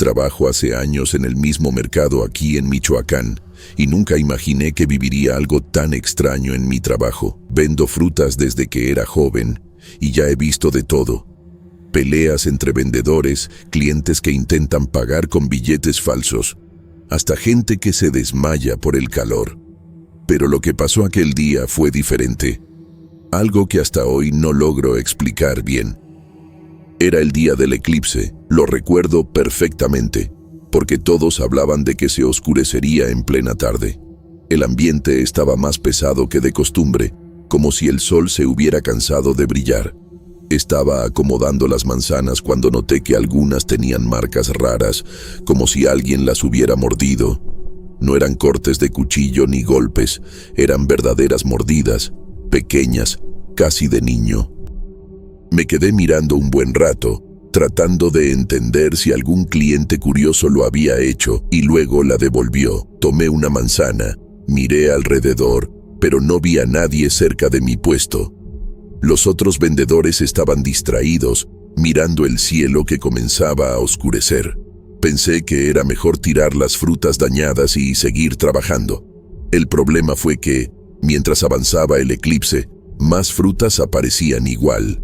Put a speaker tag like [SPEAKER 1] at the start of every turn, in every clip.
[SPEAKER 1] Trabajo hace años en el mismo mercado aquí en Michoacán y nunca imaginé que viviría algo tan extraño en mi trabajo. Vendo frutas desde que era joven y ya he visto de todo. Peleas entre vendedores, clientes que intentan pagar con billetes falsos, hasta gente que se desmaya por el calor. Pero lo que pasó aquel día fue diferente. Algo que hasta hoy no logro explicar bien. Era el día del eclipse, lo recuerdo perfectamente, porque todos hablaban de que se oscurecería en plena tarde. El ambiente estaba más pesado que de costumbre, como si el sol se hubiera cansado de brillar. Estaba acomodando las manzanas cuando noté que algunas tenían marcas raras, como si alguien las hubiera mordido. No eran cortes de cuchillo ni golpes, eran verdaderas mordidas, pequeñas, casi de niño. Me quedé mirando un buen rato, tratando de entender si algún cliente curioso lo había hecho, y luego la devolvió. Tomé una manzana, miré alrededor, pero no vi a nadie cerca de mi puesto. Los otros vendedores estaban distraídos, mirando el cielo que comenzaba a oscurecer. Pensé que era mejor tirar las frutas dañadas y seguir trabajando. El problema fue que, mientras avanzaba el eclipse, más frutas aparecían igual.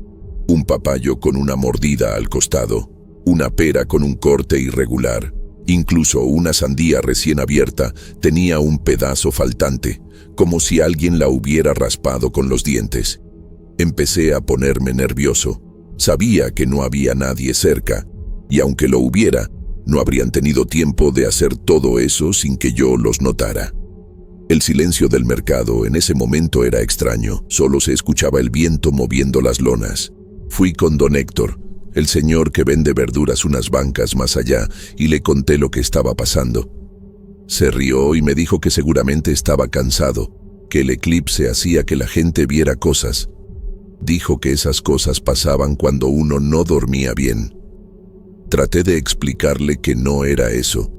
[SPEAKER 1] Un papayo con una mordida al costado, una pera con un corte irregular, incluso una sandía recién abierta tenía un pedazo faltante, como si alguien la hubiera raspado con los dientes. Empecé a ponerme nervioso. Sabía que no había nadie cerca, y aunque lo hubiera, no habrían tenido tiempo de hacer todo eso sin que yo los notara. El silencio del mercado en ese momento era extraño, solo se escuchaba el viento moviendo las lonas. Fui con don Héctor, el señor que vende verduras unas bancas más allá, y le conté lo que estaba pasando. Se rió y me dijo que seguramente estaba cansado, que el eclipse hacía que la gente viera cosas. Dijo que esas cosas pasaban cuando uno no dormía bien. Traté de explicarle que no era eso,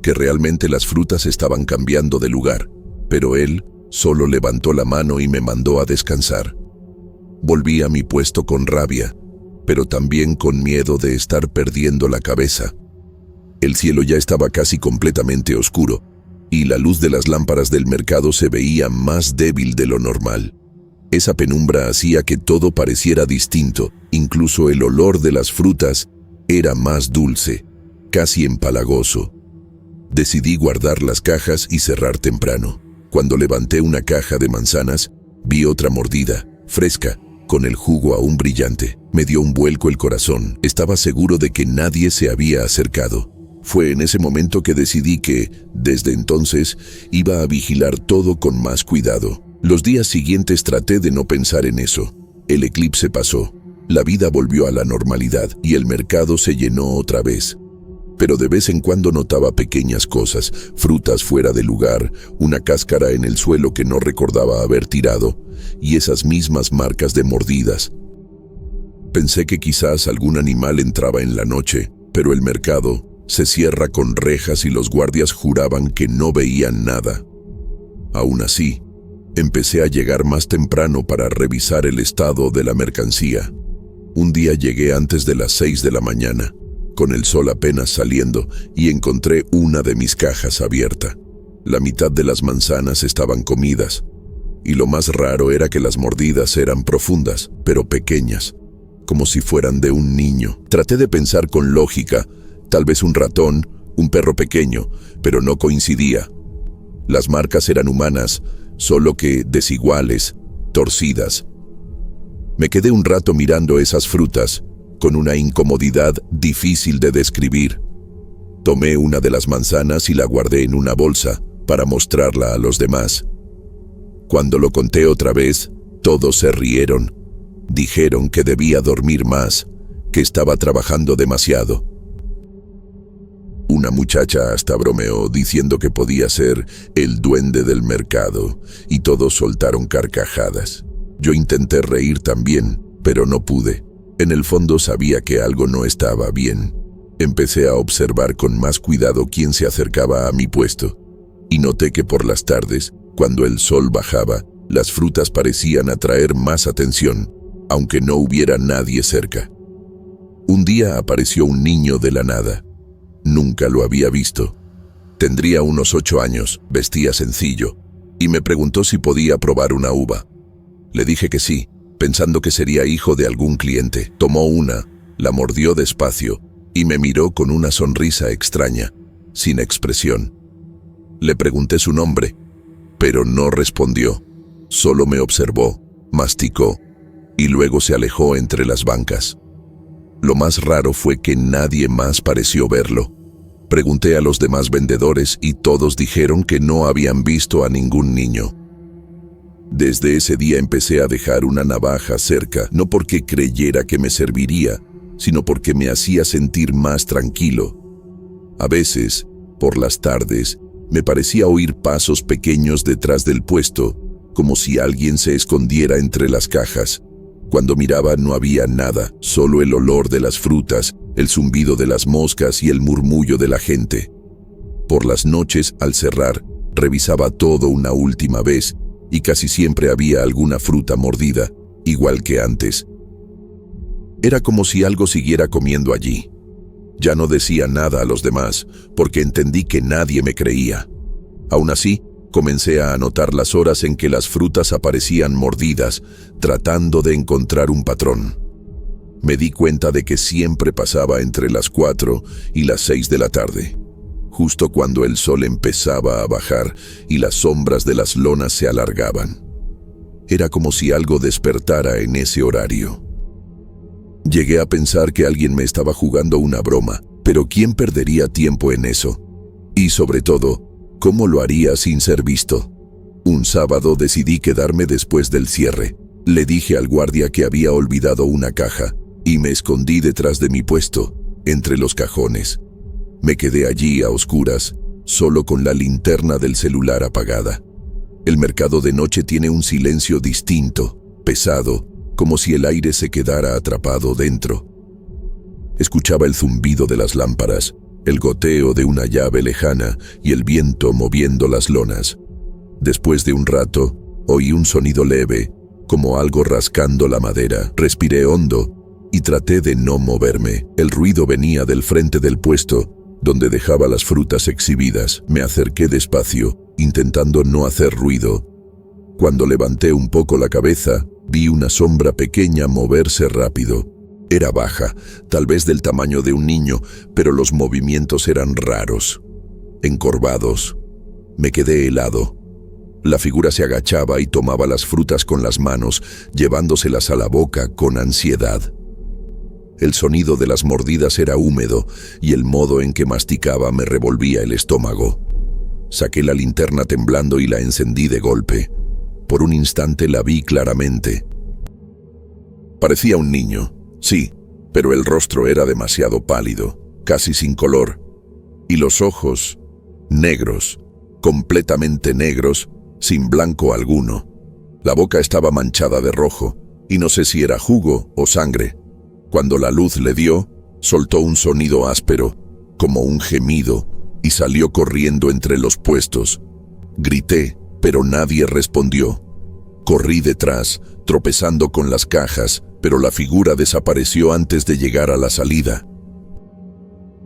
[SPEAKER 1] que realmente las frutas estaban cambiando de lugar, pero él solo levantó la mano y me mandó a descansar. Volví a mi puesto con rabia, pero también con miedo de estar perdiendo la cabeza. El cielo ya estaba casi completamente oscuro, y la luz de las lámparas del mercado se veía más débil de lo normal. Esa penumbra hacía que todo pareciera distinto, incluso el olor de las frutas era más dulce, casi empalagoso. Decidí guardar las cajas y cerrar temprano. Cuando levanté una caja de manzanas, vi otra mordida, fresca, con el jugo aún brillante. Me dio un vuelco el corazón. Estaba seguro de que nadie se había acercado. Fue en ese momento que decidí que, desde entonces, iba a vigilar todo con más cuidado. Los días siguientes traté de no pensar en eso. El eclipse pasó, la vida volvió a la normalidad y el mercado se llenó otra vez. Pero de vez en cuando notaba pequeñas cosas, frutas fuera de lugar, una cáscara en el suelo que no recordaba haber tirado, y esas mismas marcas de mordidas. Pensé que quizás algún animal entraba en la noche, pero el mercado se cierra con rejas y los guardias juraban que no veían nada. Aún así, empecé a llegar más temprano para revisar el estado de la mercancía. Un día llegué antes de las 6 de la mañana, con el sol apenas saliendo, y encontré una de mis cajas abierta. La mitad de las manzanas estaban comidas, y lo más raro era que las mordidas eran profundas, pero pequeñas, como si fueran de un niño. Traté de pensar con lógica, tal vez un ratón, un perro pequeño, pero no coincidía. Las marcas eran humanas, solo que desiguales, torcidas. Me quedé un rato mirando esas frutas, con una incomodidad difícil de describir. Tomé una de las manzanas y la guardé en una bolsa para mostrarla a los demás. Cuando lo conté otra vez, todos se rieron. Dijeron que debía dormir más, que estaba trabajando demasiado. Una muchacha hasta bromeó diciendo que podía ser el duende del mercado, y todos soltaron carcajadas. Yo intenté reír también, pero no pude. En el fondo sabía que algo no estaba bien. Empecé a observar con más cuidado quién se acercaba a mi puesto, y noté que por las tardes, cuando el sol bajaba, las frutas parecían atraer más atención, aunque no hubiera nadie cerca. Un día apareció un niño de la nada. Nunca lo había visto. Tendría unos 8 años, vestía sencillo, y me preguntó si podía probar una uva. Le dije que sí, pensando que sería hijo de algún cliente. Tomó una, la mordió despacio, y me miró con una sonrisa extraña, sin expresión. Le pregunté su nombre, pero no respondió. Solo me observó, masticó, y luego se alejó entre las bancas. Lo más raro fue que nadie más pareció verlo. Pregunté a los demás vendedores y todos dijeron que no habían visto a ningún niño. Desde ese día empecé a dejar una navaja cerca, no porque creyera que me serviría, sino porque me hacía sentir más tranquilo. A veces, por las tardes, me parecía oír pasos pequeños detrás del puesto, como si alguien se escondiera entre las cajas. Cuando miraba no había nada, solo el olor de las frutas, el zumbido de las moscas y el murmullo de la gente. Por las noches, al cerrar, revisaba todo una última vez y casi siempre había alguna fruta mordida, igual que antes. Era como si algo siguiera comiendo allí. Ya no decía nada a los demás, porque entendí que nadie me creía. Aún así, comencé a anotar las horas en que las frutas aparecían mordidas, tratando de encontrar un patrón. Me di cuenta de que siempre pasaba entre las 4 y las 6 de la tarde, justo cuando el sol empezaba a bajar y las sombras de las lonas se alargaban. Era como si algo despertara en ese horario. Llegué a pensar que alguien me estaba jugando una broma, pero ¿quién perdería tiempo en eso? Y sobre todo, ¿cómo lo haría sin ser visto? Un sábado decidí quedarme después del cierre. Le dije al guardia que había olvidado una caja y me escondí detrás de mi puesto, entre los cajones. Me quedé allí a oscuras, solo con la linterna del celular apagada. El mercado de noche tiene un silencio distinto, pesado, como si el aire se quedara atrapado dentro. Escuchaba el zumbido de las lámparas, el goteo de una llave lejana y el viento moviendo las lonas. Después de un rato, oí un sonido leve, como algo rascando la madera. Respiré hondo y traté de no moverme. El ruido venía del frente del puesto, donde dejaba las frutas exhibidas. Me acerqué despacio, intentando no hacer ruido. Cuando levanté un poco la cabeza, vi una sombra pequeña moverse rápido. Era baja, tal vez del tamaño de un niño, pero los movimientos eran raros, encorvados. Me quedé helado. La figura se agachaba y tomaba las frutas con las manos, llevándoselas a la boca con ansiedad. El sonido de las mordidas era húmedo y el modo en que masticaba me revolvía el estómago. Saqué la linterna temblando y la encendí de golpe. Por un instante la vi claramente. Parecía un niño, sí, pero el rostro era demasiado pálido, casi sin color, y los ojos, negros, completamente negros, sin blanco alguno. La boca estaba manchada de rojo, y no sé si era jugo o sangre. Cuando la luz le dio, soltó un sonido áspero, como un gemido, y salió corriendo entre los puestos. Grité, pero nadie respondió. Corrí detrás, tropezando con las cajas, pero la figura desapareció antes de llegar a la salida.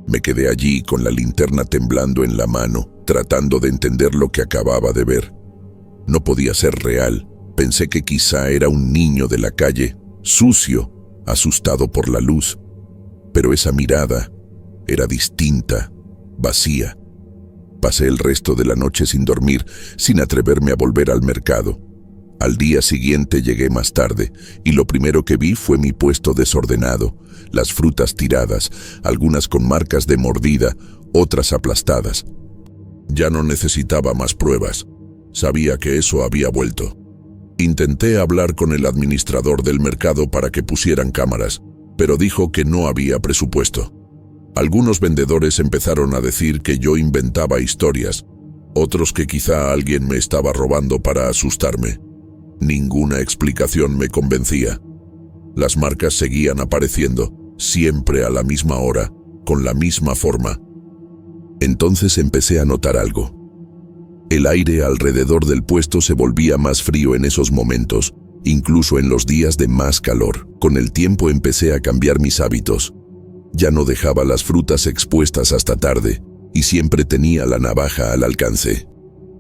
[SPEAKER 1] Me quedé allí con la linterna temblando en la mano, tratando de entender lo que acababa de ver. No podía ser real. Pensé que quizá era un niño de la calle, sucio, asustado por la luz. Pero esa mirada era distinta, vacía. Pasé el resto de la noche sin dormir, sin atreverme a volver al mercado. Al día siguiente llegué más tarde, y lo primero que vi fue mi puesto desordenado, las frutas tiradas, algunas con marcas de mordida, otras aplastadas. Ya no necesitaba más pruebas. Sabía que eso había vuelto. Intenté hablar con el administrador del mercado para que pusieran cámaras, pero dijo que no había presupuesto. Algunos vendedores empezaron a decir que yo inventaba historias, otros que quizá alguien me estaba robando para asustarme. Ninguna explicación me convencía. Las marcas seguían apareciendo, siempre a la misma hora, con la misma forma. Entonces empecé a notar algo. El aire alrededor del puesto se volvía más frío en esos momentos, incluso en los días de más calor. Con el tiempo empecé a cambiar mis hábitos. Ya no dejaba las frutas expuestas hasta tarde y siempre tenía la navaja al alcance.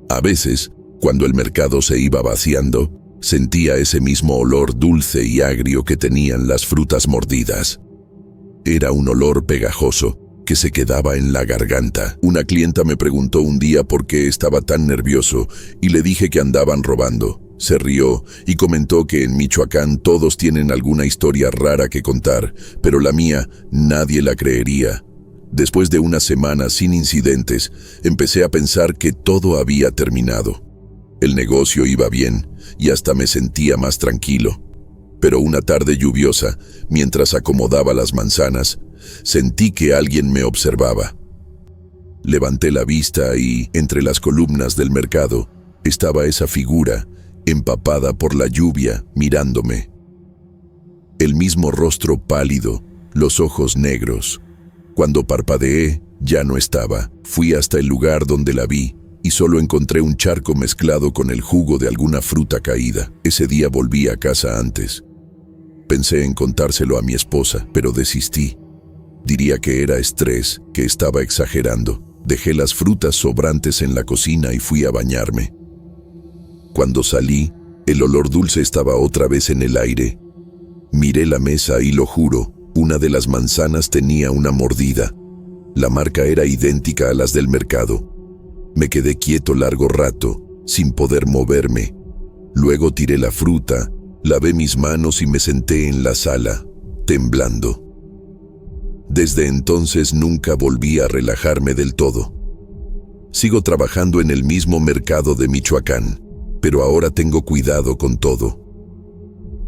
[SPEAKER 1] A veces, cuando el mercado se iba vaciando, sentía ese mismo olor dulce y agrio que tenían las frutas mordidas. Era un olor pegajoso que se quedaba en la garganta. Una clienta me preguntó un día por qué estaba tan nervioso y le dije que andaban robando. Se rió y comentó que en Michoacán todos tienen alguna historia rara que contar, pero la mía nadie la creería. Después de unas semanas sin incidentes, empecé a pensar que todo había terminado. El negocio iba bien y hasta me sentía más tranquilo. Pero una tarde lluviosa, mientras acomodaba las manzanas, sentí que alguien me observaba. Levanté la vista y, entre las columnas del mercado, estaba esa figura, empapada por la lluvia, mirándome. El mismo rostro pálido, los ojos negros. Cuando parpadeé, ya no estaba. Fui hasta el lugar donde la vi y solo encontré un charco mezclado con el jugo de alguna fruta caída. Ese día volví a casa antes. Pensé en contárselo a mi esposa, pero desistí. Diría que era estrés, que estaba exagerando. Dejé las frutas sobrantes en la cocina y fui a bañarme. Cuando salí, el olor dulce estaba otra vez en el aire. Miré la mesa y lo juro, una de las manzanas tenía una mordida. La marca era idéntica a las del mercado. Me quedé quieto largo rato, sin poder moverme. Luego tiré la fruta, lavé mis manos y me senté en la sala, temblando. Desde entonces nunca volví a relajarme del todo. Sigo trabajando en el mismo mercado de Michoacán, pero ahora tengo cuidado con todo.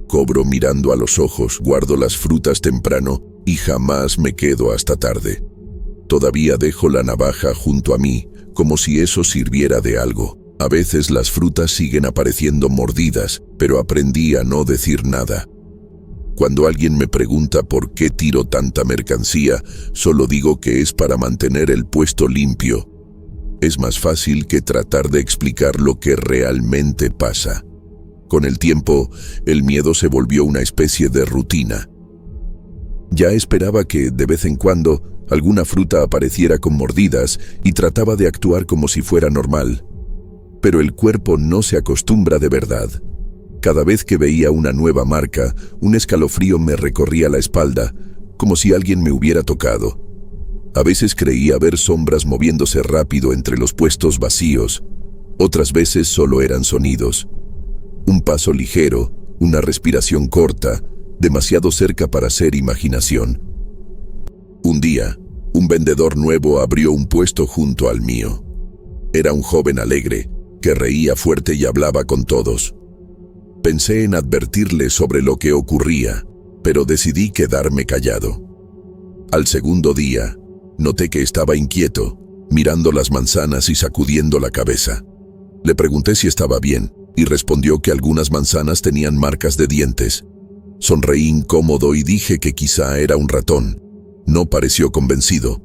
[SPEAKER 1] Cobro mirando a los ojos, guardo las frutas temprano y jamás me quedo hasta tarde. Todavía dejo la navaja junto a mí, como si eso sirviera de algo. A veces las frutas siguen apareciendo mordidas, pero aprendí a no decir nada. Cuando alguien me pregunta por qué tiro tanta mercancía, solo digo que es para mantener el puesto limpio. Es más fácil que tratar de explicar lo que realmente pasa. Con el tiempo, el miedo se volvió una especie de rutina. Ya esperaba que, de vez en cuando, alguna fruta apareciera con mordidas y trataba de actuar como si fuera normal. Pero el cuerpo no se acostumbra de verdad. Cada vez que veía una nueva marca, un escalofrío me recorría la espalda, como si alguien me hubiera tocado. A veces creía ver sombras moviéndose rápido entre los puestos vacíos. Otras veces solo eran sonidos. Un paso ligero, una respiración corta, demasiado cerca para ser imaginación. Un día, un vendedor nuevo abrió un puesto junto al mío. Era un joven alegre, que reía fuerte y hablaba con todos. Pensé en advertirle sobre lo que ocurría, pero decidí quedarme callado. Al segundo día, noté que estaba inquieto, mirando las manzanas y sacudiendo la cabeza. Le pregunté si estaba bien, y respondió que algunas manzanas tenían marcas de dientes. Sonreí incómodo y dije que quizá era un ratón. No pareció convencido.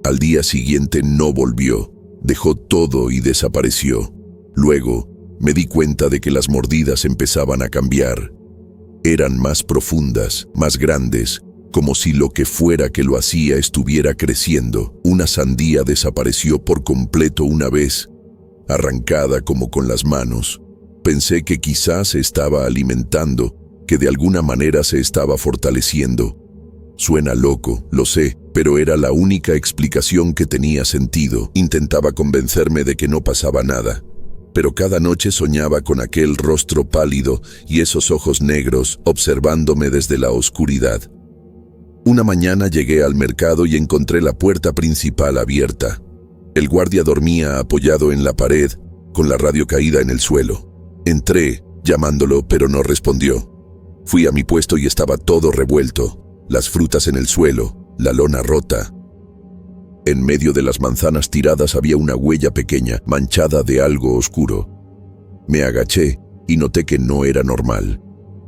[SPEAKER 1] Al día siguiente no volvió, dejó todo y desapareció. Luego, me di cuenta de que las mordidas empezaban a cambiar. Eran más profundas, más grandes, como si lo que fuera que lo hacía estuviera creciendo. Una sandía desapareció por completo una vez, arrancada como con las manos. Pensé que quizás se estaba alimentando, que de alguna manera se estaba fortaleciendo. Suena loco, lo sé, pero era la única explicación que tenía sentido. Intentaba convencerme de que no pasaba nada. Pero cada noche soñaba con aquel rostro pálido y esos ojos negros observándome desde la oscuridad. Una mañana llegué al mercado y encontré la puerta principal abierta. El guardia dormía apoyado en la pared, con la radio caída en el suelo. Entré, llamándolo, pero no respondió. Fui a mi puesto y estaba todo revuelto, las frutas en el suelo, la lona rota. En medio de las manzanas tiradas había una huella pequeña, manchada de algo oscuro. Me agaché y noté que no era normal.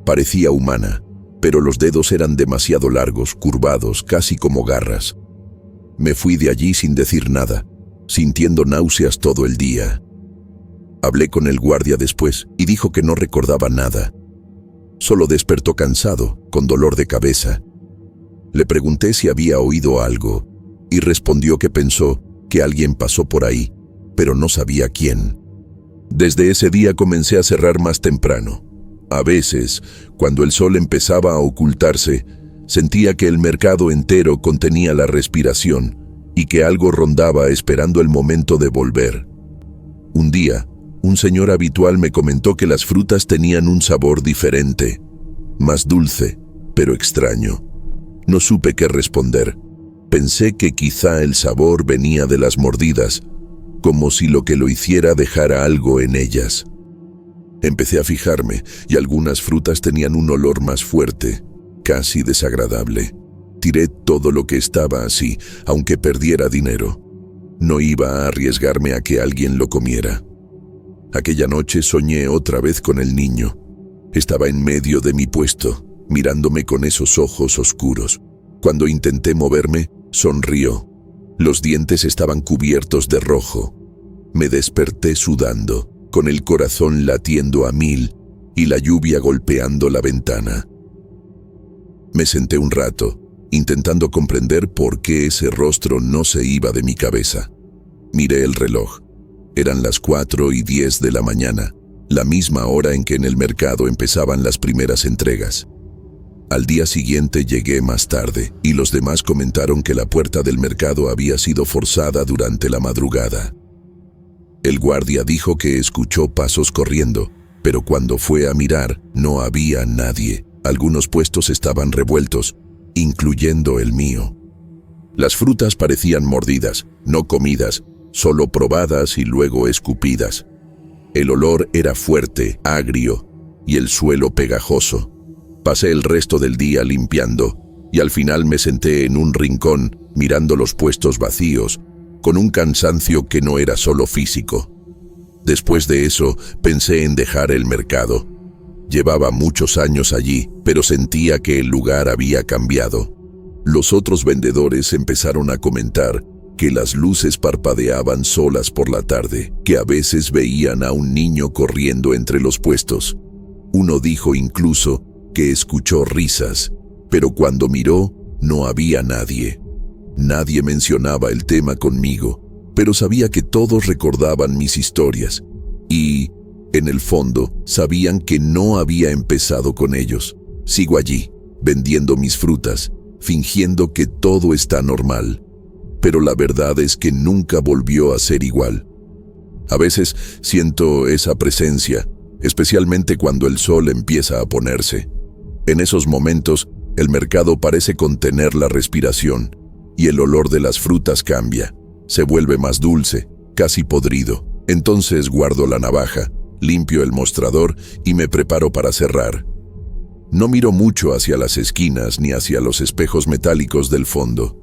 [SPEAKER 1] Parecía humana, pero los dedos eran demasiado largos, curvados, casi como garras. Me fui de allí sin decir nada, sintiendo náuseas todo el día. Hablé con el guardia después y dijo que no recordaba nada. Solo despertó cansado, con dolor de cabeza. Le pregunté si había oído algo y respondió que pensó que alguien pasó por ahí, pero no sabía quién. Desde ese día comencé a cerrar más temprano. A veces, cuando el sol empezaba a ocultarse, sentía que el mercado entero contenía la respiración y que algo rondaba esperando el momento de volver. Un día, un señor habitual me comentó que las frutas tenían un sabor diferente, más dulce, pero extraño. No supe qué responder. Pensé que quizá el sabor venía de las mordidas, como si lo que lo hiciera dejara algo en ellas. Empecé a fijarme y algunas frutas tenían un olor más fuerte, casi desagradable. Tiré todo lo que estaba así, aunque perdiera dinero. No iba a arriesgarme a que alguien lo comiera. Aquella noche soñé otra vez con el niño. Estaba en medio de mi puesto, mirándome con esos ojos oscuros. Cuando intenté moverme, sonrió. Los dientes estaban cubiertos de rojo. Me desperté sudando, con el corazón latiendo a 1000 y la lluvia golpeando la ventana. Me senté un rato, intentando comprender por qué ese rostro no se iba de mi cabeza. Miré el reloj. Eran las 4:10 de la mañana, la misma hora en que en el mercado empezaban las primeras entregas. Al día siguiente llegué más tarde y los demás comentaron que la puerta del mercado había sido forzada durante la madrugada. El guardia dijo que escuchó pasos corriendo, pero cuando fue a mirar no había nadie. Algunos puestos estaban revueltos, incluyendo el mío. Las frutas parecían mordidas, no comidas, solo probadas y luego escupidas. El olor era fuerte, agrio, y el suelo pegajoso. Pasé el resto del día limpiando, y al final me senté en un rincón, mirando los puestos vacíos, con un cansancio que no era solo físico. Después de eso, pensé en dejar el mercado. Llevaba muchos años allí, pero sentía que el lugar había cambiado. Los otros vendedores empezaron a comentar que las luces parpadeaban solas por la tarde, que a veces veían a un niño corriendo entre los puestos. Uno dijo incluso que escuchó risas, pero cuando miró no había nadie. Nadie mencionaba el tema conmigo, pero sabía que todos recordaban mis historias y, en el fondo, sabían que no había empezado con ellos. Sigo allí, vendiendo mis frutas, fingiendo que todo está normal. Pero la verdad es que nunca volvió a ser igual. A veces siento esa presencia, especialmente cuando el sol empieza a ponerse. En esos momentos, el mercado parece contener la respiración y el olor de las frutas cambia. Se vuelve más dulce, casi podrido. Entonces guardo la navaja, limpio el mostrador y me preparo para cerrar. No miro mucho hacia las esquinas ni hacia los espejos metálicos del fondo.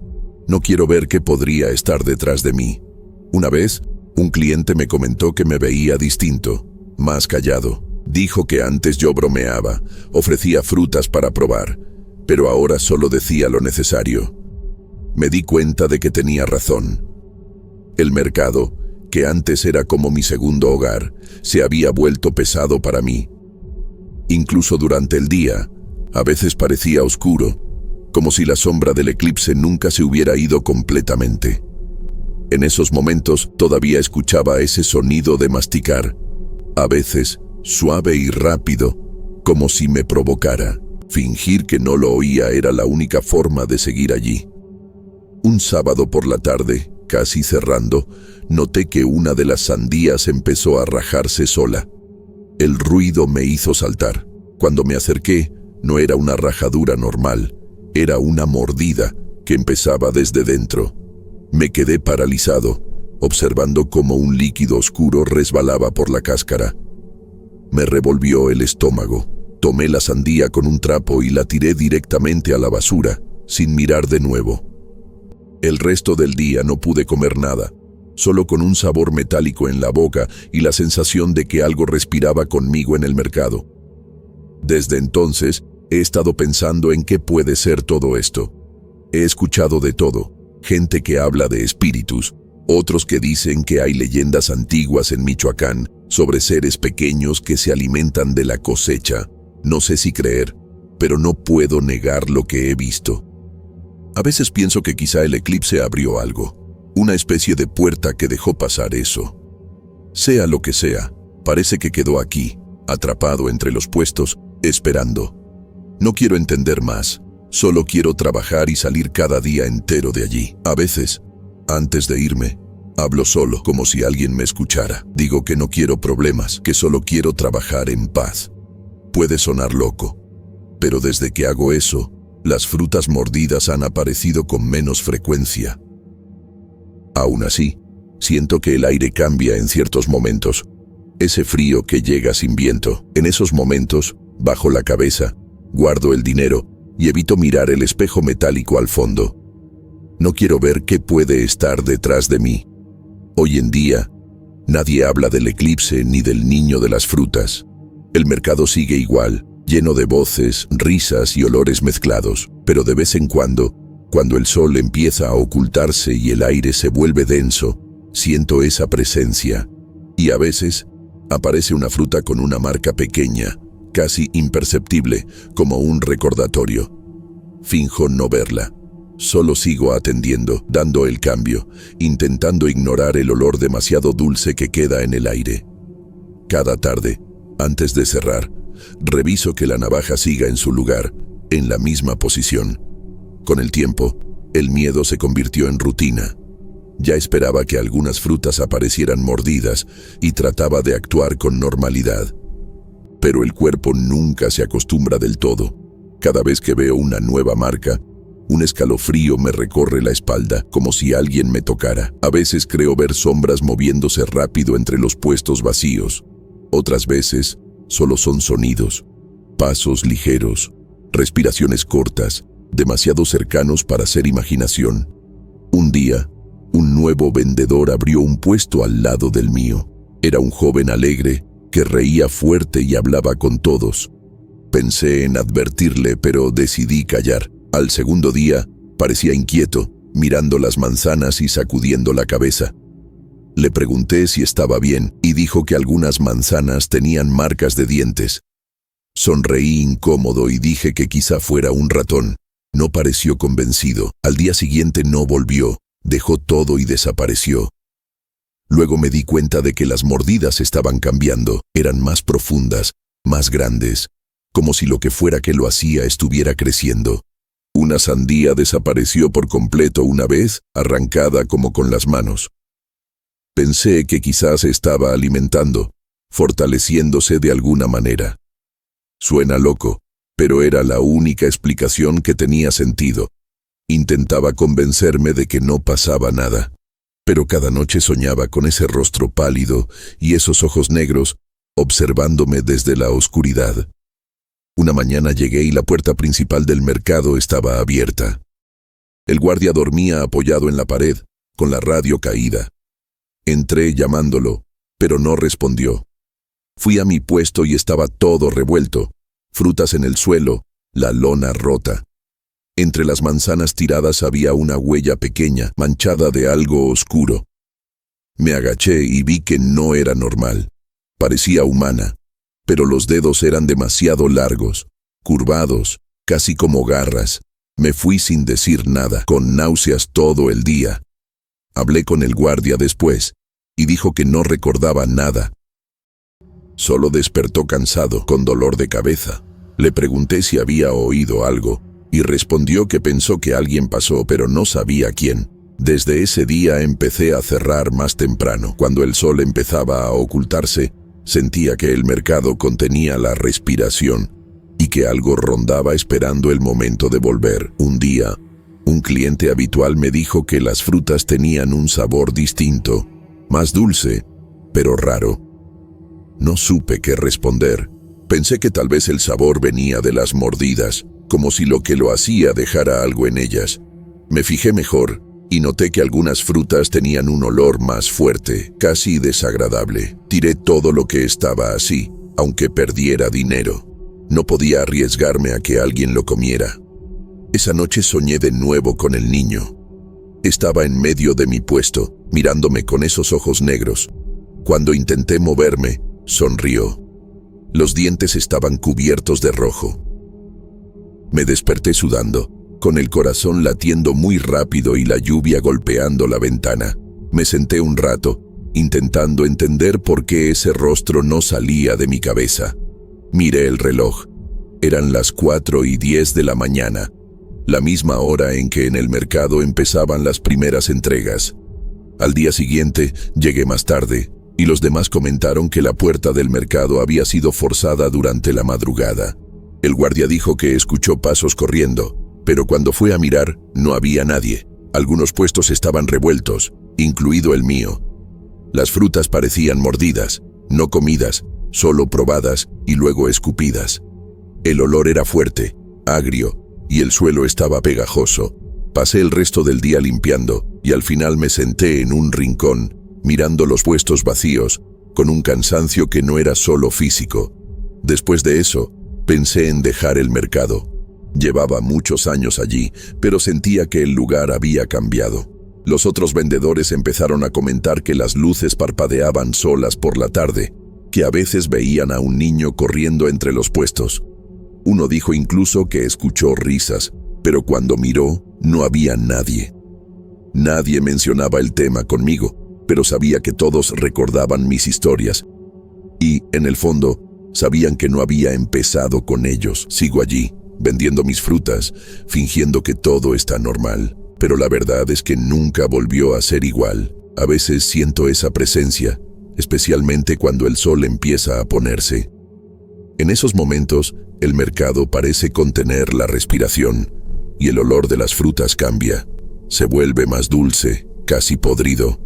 [SPEAKER 1] No quiero ver qué podría estar detrás de mí. Una vez, un cliente me comentó que me veía distinto, más callado. Dijo que antes yo bromeaba, ofrecía frutas para probar, pero ahora solo decía lo necesario. Me di cuenta de que tenía razón. El mercado, que antes era como mi segundo hogar, se había vuelto pesado para mí. Incluso durante el día, a veces parecía oscuro, como si la sombra del eclipse nunca se hubiera ido completamente. En esos momentos todavía escuchaba ese sonido de masticar, a veces suave y rápido, como si me provocara. Fingir que no lo oía era la única forma de seguir allí. Un sábado por la tarde, casi cerrando, noté que una de las sandías empezó a rajarse sola. El ruido me hizo saltar. Cuando me acerqué, no era una rajadura normal, era una mordida que empezaba desde dentro. Me quedé paralizado, observando cómo un líquido oscuro resbalaba por la cáscara. Me revolvió el estómago. Tomé la sandía con un trapo y la tiré directamente a la basura, sin mirar de nuevo. El resto del día no pude comer nada, solo con un sabor metálico en la boca y la sensación de que algo respiraba conmigo en el mercado. Desde entonces, he estado pensando en qué puede ser todo esto. He escuchado de todo, gente que habla de espíritus, otros que dicen que hay leyendas antiguas en Michoacán sobre seres pequeños que se alimentan de la cosecha. No sé si creer, pero no puedo negar lo que he visto. A veces pienso que quizá el eclipse abrió algo, una especie de puerta que dejó pasar eso. Sea lo que sea, parece que quedó aquí, atrapado entre los puestos, esperando. No quiero entender más, solo quiero trabajar y salir cada día entero de allí. A veces, antes de irme, hablo solo, como si alguien me escuchara. Digo que no quiero problemas, que solo quiero trabajar en paz. Puede sonar loco, pero desde que hago eso, las frutas mordidas han aparecido con menos frecuencia. Aún así, siento que el aire cambia en ciertos momentos. Ese frío que llega sin viento. En esos momentos, bajo la cabeza, guardo el dinero y evito mirar el espejo metálico al fondo. No quiero ver qué puede estar detrás de mí. Hoy en día, nadie habla del eclipse ni del niño de las frutas. El mercado sigue igual, lleno de voces, risas y olores mezclados, pero de vez en cuando el sol empieza a ocultarse y el aire se vuelve denso, siento esa presencia. Y a veces, aparece una fruta con una marca pequeña, casi imperceptible, como un recordatorio. Finjo no verla. Solo sigo atendiendo, dando el cambio, intentando ignorar el olor demasiado dulce que queda en el aire. Cada tarde, antes de cerrar, reviso que la navaja siga en su lugar, en la misma posición. Con el tiempo, el miedo se convirtió en rutina. Ya esperaba que algunas frutas aparecieran mordidas y trataba de actuar con normalidad. Pero el cuerpo nunca se acostumbra del todo. Cada vez que veo una nueva marca, un escalofrío me recorre la espalda, como si alguien me tocara. A veces creo ver sombras moviéndose rápido entre los puestos vacíos. Otras veces, solo son sonidos, pasos ligeros, respiraciones cortas, demasiado cercanos para ser imaginación. Un día, un nuevo vendedor abrió un puesto al lado del mío. Era un joven alegre, que reía fuerte y hablaba con todos. Pensé en advertirle, pero decidí callar. Al segundo día, parecía inquieto, mirando las manzanas y sacudiendo la cabeza. Le pregunté si estaba bien y dijo que algunas manzanas tenían marcas de dientes. Sonreí incómodo y dije que quizá fuera un ratón. No pareció convencido. Al día siguiente no volvió, dejó todo y desapareció. Luego me di cuenta de que las mordidas estaban cambiando, eran más profundas, más grandes, como si lo que fuera que lo hacía estuviera creciendo. Una sandía desapareció por completo una vez, arrancada como con las manos. Pensé que quizás se estaba alimentando, fortaleciéndose de alguna manera. Suena loco, pero era la única explicación que tenía sentido. Intentaba convencerme de que no pasaba nada, pero cada noche soñaba con ese rostro pálido y esos ojos negros, observándome desde la oscuridad. Una mañana llegué y la puerta principal del mercado estaba abierta. El guardia dormía apoyado en la pared, con la radio caída. Entré llamándolo, pero no respondió. Fui a mi puesto y estaba todo revuelto, frutas en el suelo, la lona rota. Entre las manzanas tiradas había una huella pequeña, manchada de algo oscuro. Me agaché y vi que no era normal. Parecía humana, pero los dedos eran demasiado largos, curvados, casi como garras. Me fui sin decir nada, con náuseas todo el día. Hablé con el guardia después, y dijo que no recordaba nada. Solo despertó cansado, con dolor de cabeza. Le pregunté si había oído algo, y respondió que pensó que alguien pasó, pero no sabía quién. Desde ese día empecé a cerrar más temprano. Cuando el sol empezaba a ocultarse, sentía que el mercado contenía la respiración y que algo rondaba esperando el momento de volver. Un día, un cliente habitual me dijo que las frutas tenían un sabor distinto, más dulce, pero raro. No supe qué responder. Pensé que tal vez el sabor venía de las mordidas, como si lo que lo hacía dejara algo en ellas. Me fijé mejor y noté que algunas frutas tenían un olor más fuerte, casi desagradable. Tiré todo lo que estaba así, aunque perdiera dinero. No podía arriesgarme a que alguien lo comiera. Esa noche soñé de nuevo con el niño. Estaba en medio de mi puesto, mirándome con esos ojos negros. Cuando intenté moverme, sonrió. Los dientes estaban cubiertos de rojo. Me desperté sudando. con el corazón latiendo muy rápido y la lluvia golpeando la ventana. Me senté un rato, intentando entender por qué ese rostro no salía de mi cabeza. Miré el reloj. Eran las 4:10 de la mañana, la misma hora en que en el mercado empezaban las primeras entregas. Al día siguiente, llegué más tarde, y los demás comentaron que la puerta del mercado había sido forzada durante la madrugada. El guardia dijo que escuchó pasos corriendo, pero cuando fue a mirar, no había nadie. Algunos puestos estaban revueltos, incluido el mío. Las frutas parecían mordidas, no comidas, solo probadas y luego escupidas. El olor era fuerte, agrio, y el suelo estaba pegajoso. Pasé el resto del día limpiando, y al final me senté en un rincón, mirando los puestos vacíos, con un cansancio que no era solo físico. Después de eso, pensé en dejar el mercado. Llevaba muchos años allí, pero sentía que el lugar había cambiado. Los otros vendedores empezaron a comentar que las luces parpadeaban solas por la tarde, que a veces veían a un niño corriendo entre los puestos. Uno dijo incluso que escuchó risas, pero cuando miró, no había nadie. Nadie mencionaba el tema conmigo, pero sabía que todos recordaban mis historias. Y, en el fondo, sabían que no había empezado con ellos. Sigo allí, vendiendo mis frutas, fingiendo que todo está normal. Pero la verdad es que nunca volvió a ser igual. A veces siento esa presencia, especialmente cuando el sol empieza a ponerse. En esos momentos, el mercado parece contener la respiración, y el olor de las frutas cambia. Se vuelve más dulce, casi podrido.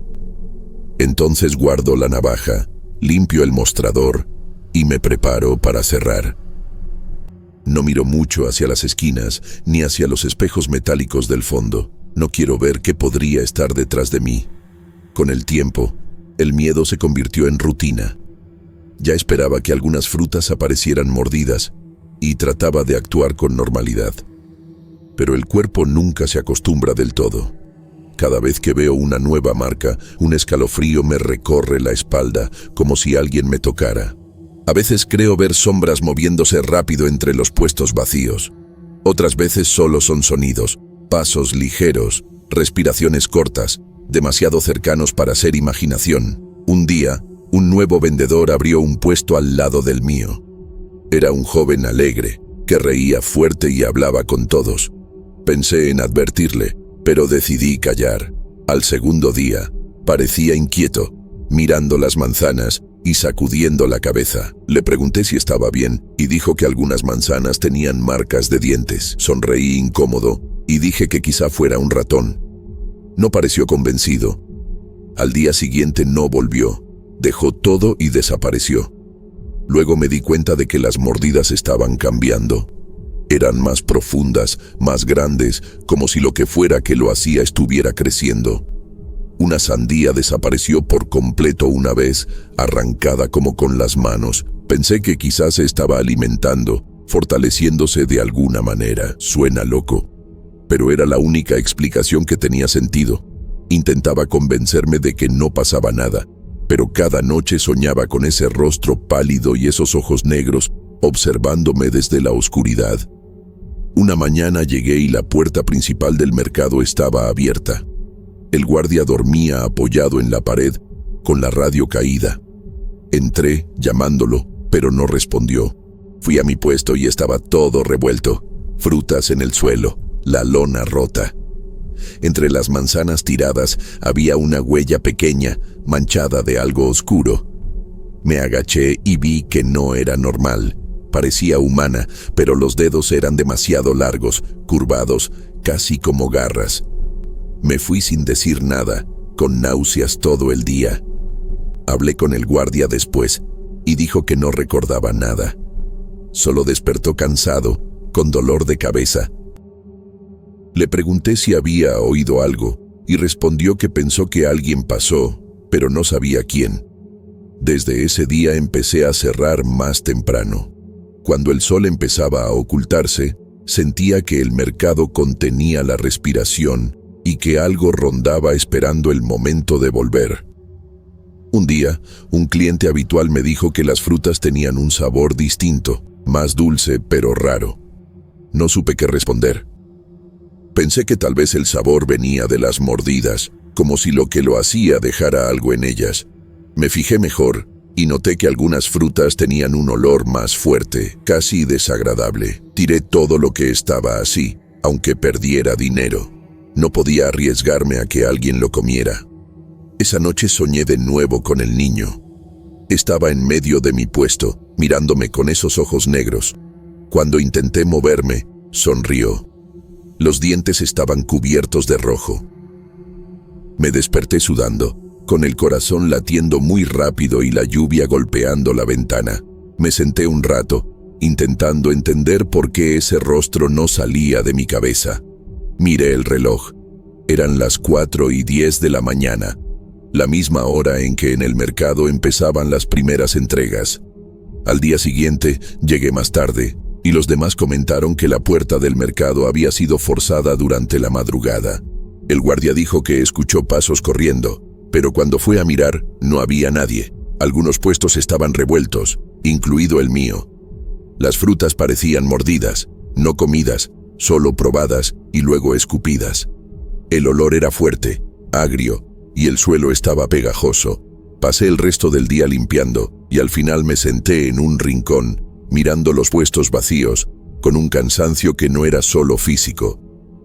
[SPEAKER 1] Entonces guardo la navaja, limpio el mostrador y me preparo para cerrar. No miro mucho hacia las esquinas ni hacia los espejos metálicos del fondo. No quiero ver qué podría estar detrás de mí. Con el tiempo, el miedo se convirtió en rutina. Ya esperaba que algunas frutas aparecieran mordidas y trataba de actuar con normalidad. Pero el cuerpo nunca se acostumbra del todo. Cada vez que veo una nueva marca, un escalofrío me recorre la espalda como si alguien me tocara. A veces creo ver sombras moviéndose rápido entre los puestos vacíos. Otras veces solo son sonidos, pasos ligeros, respiraciones cortas, demasiado cercanos para ser imaginación. Un día, un nuevo vendedor abrió un puesto al lado del mío. Era un joven alegre, que reía fuerte y hablaba con todos. Pensé en advertirle, pero decidí callar. Al segundo día, parecía inquieto, mirando las manzanas y sacudiendo la cabeza. Le pregunté si estaba bien y dijo que algunas manzanas tenían marcas de dientes. Sonreí incómodo y dije que quizá fuera un ratón. No pareció convencido. Al día siguiente no volvió. Dejó todo y desapareció. Luego me di cuenta de que las mordidas estaban cambiando. Eran más profundas, más grandes, como si lo que fuera que lo hacía estuviera creciendo. Una sandía desapareció por completo una vez, arrancada como con las manos. Pensé que quizás se estaba alimentando, fortaleciéndose de alguna manera. Suena loco, pero era la única explicación que tenía sentido. Intentaba convencerme de que no pasaba nada, pero cada noche soñaba con ese rostro pálido y esos ojos negros observándome desde la oscuridad. Una mañana llegué y la puerta principal del mercado estaba abierta. El guardia dormía apoyado en la pared, con la radio caída. Entré, llamándolo, pero no respondió. Fui a mi puesto y estaba todo revuelto. Frutas en el suelo, la lona rota. Entre las manzanas tiradas había una huella pequeña, manchada de algo oscuro. Me agaché y vi que no era normal. Parecía humana, pero los dedos eran demasiado largos, curvados, casi como garras. Me fui sin decir nada, con náuseas todo el día. Hablé con el guardia después y dijo que no recordaba nada. Solo despertó cansado, con dolor de cabeza. Le pregunté si había oído algo y respondió que pensó que alguien pasó, pero no sabía quién. Desde ese día empecé a cerrar más temprano. Cuando el sol empezaba a ocultarse, sentía que el mercado contenía la respiración y que algo rondaba esperando el momento de volver. Un día, un cliente habitual me dijo que las frutas tenían un sabor distinto, más dulce pero raro. No supe qué responder. Pensé que tal vez el sabor venía de las mordidas, como si lo que lo hacía dejara algo en ellas. Me fijé mejor y noté que algunas frutas tenían un olor más fuerte, casi desagradable. Tiré todo lo que estaba así, aunque perdiera dinero. No podía arriesgarme a que alguien lo comiera. Esa noche soñé de nuevo con el niño. Estaba en medio de mi puesto, mirándome con esos ojos negros. Cuando intenté moverme, sonrió. Los dientes estaban cubiertos de rojo. Me desperté sudando, con el corazón latiendo muy rápido y la lluvia golpeando la ventana. Me senté un rato, intentando entender por qué ese rostro no salía de mi cabeza. Miré el reloj. Eran las 4:10 de la mañana, la misma hora en que en el mercado empezaban las primeras entregas. Al día siguiente, llegué más tarde, y los demás comentaron que la puerta del mercado había sido forzada durante la madrugada. El guardia dijo que escuchó pasos corriendo, pero cuando fue a mirar, no había nadie. Algunos puestos estaban revueltos, incluido el mío. Las frutas parecían mordidas, no comidas, solo probadas y luego escupidas. El olor era fuerte, agrio, y el suelo estaba pegajoso. Pasé el resto del día limpiando, y al final me senté en un rincón, mirando los puestos vacíos, con un cansancio que no era solo físico.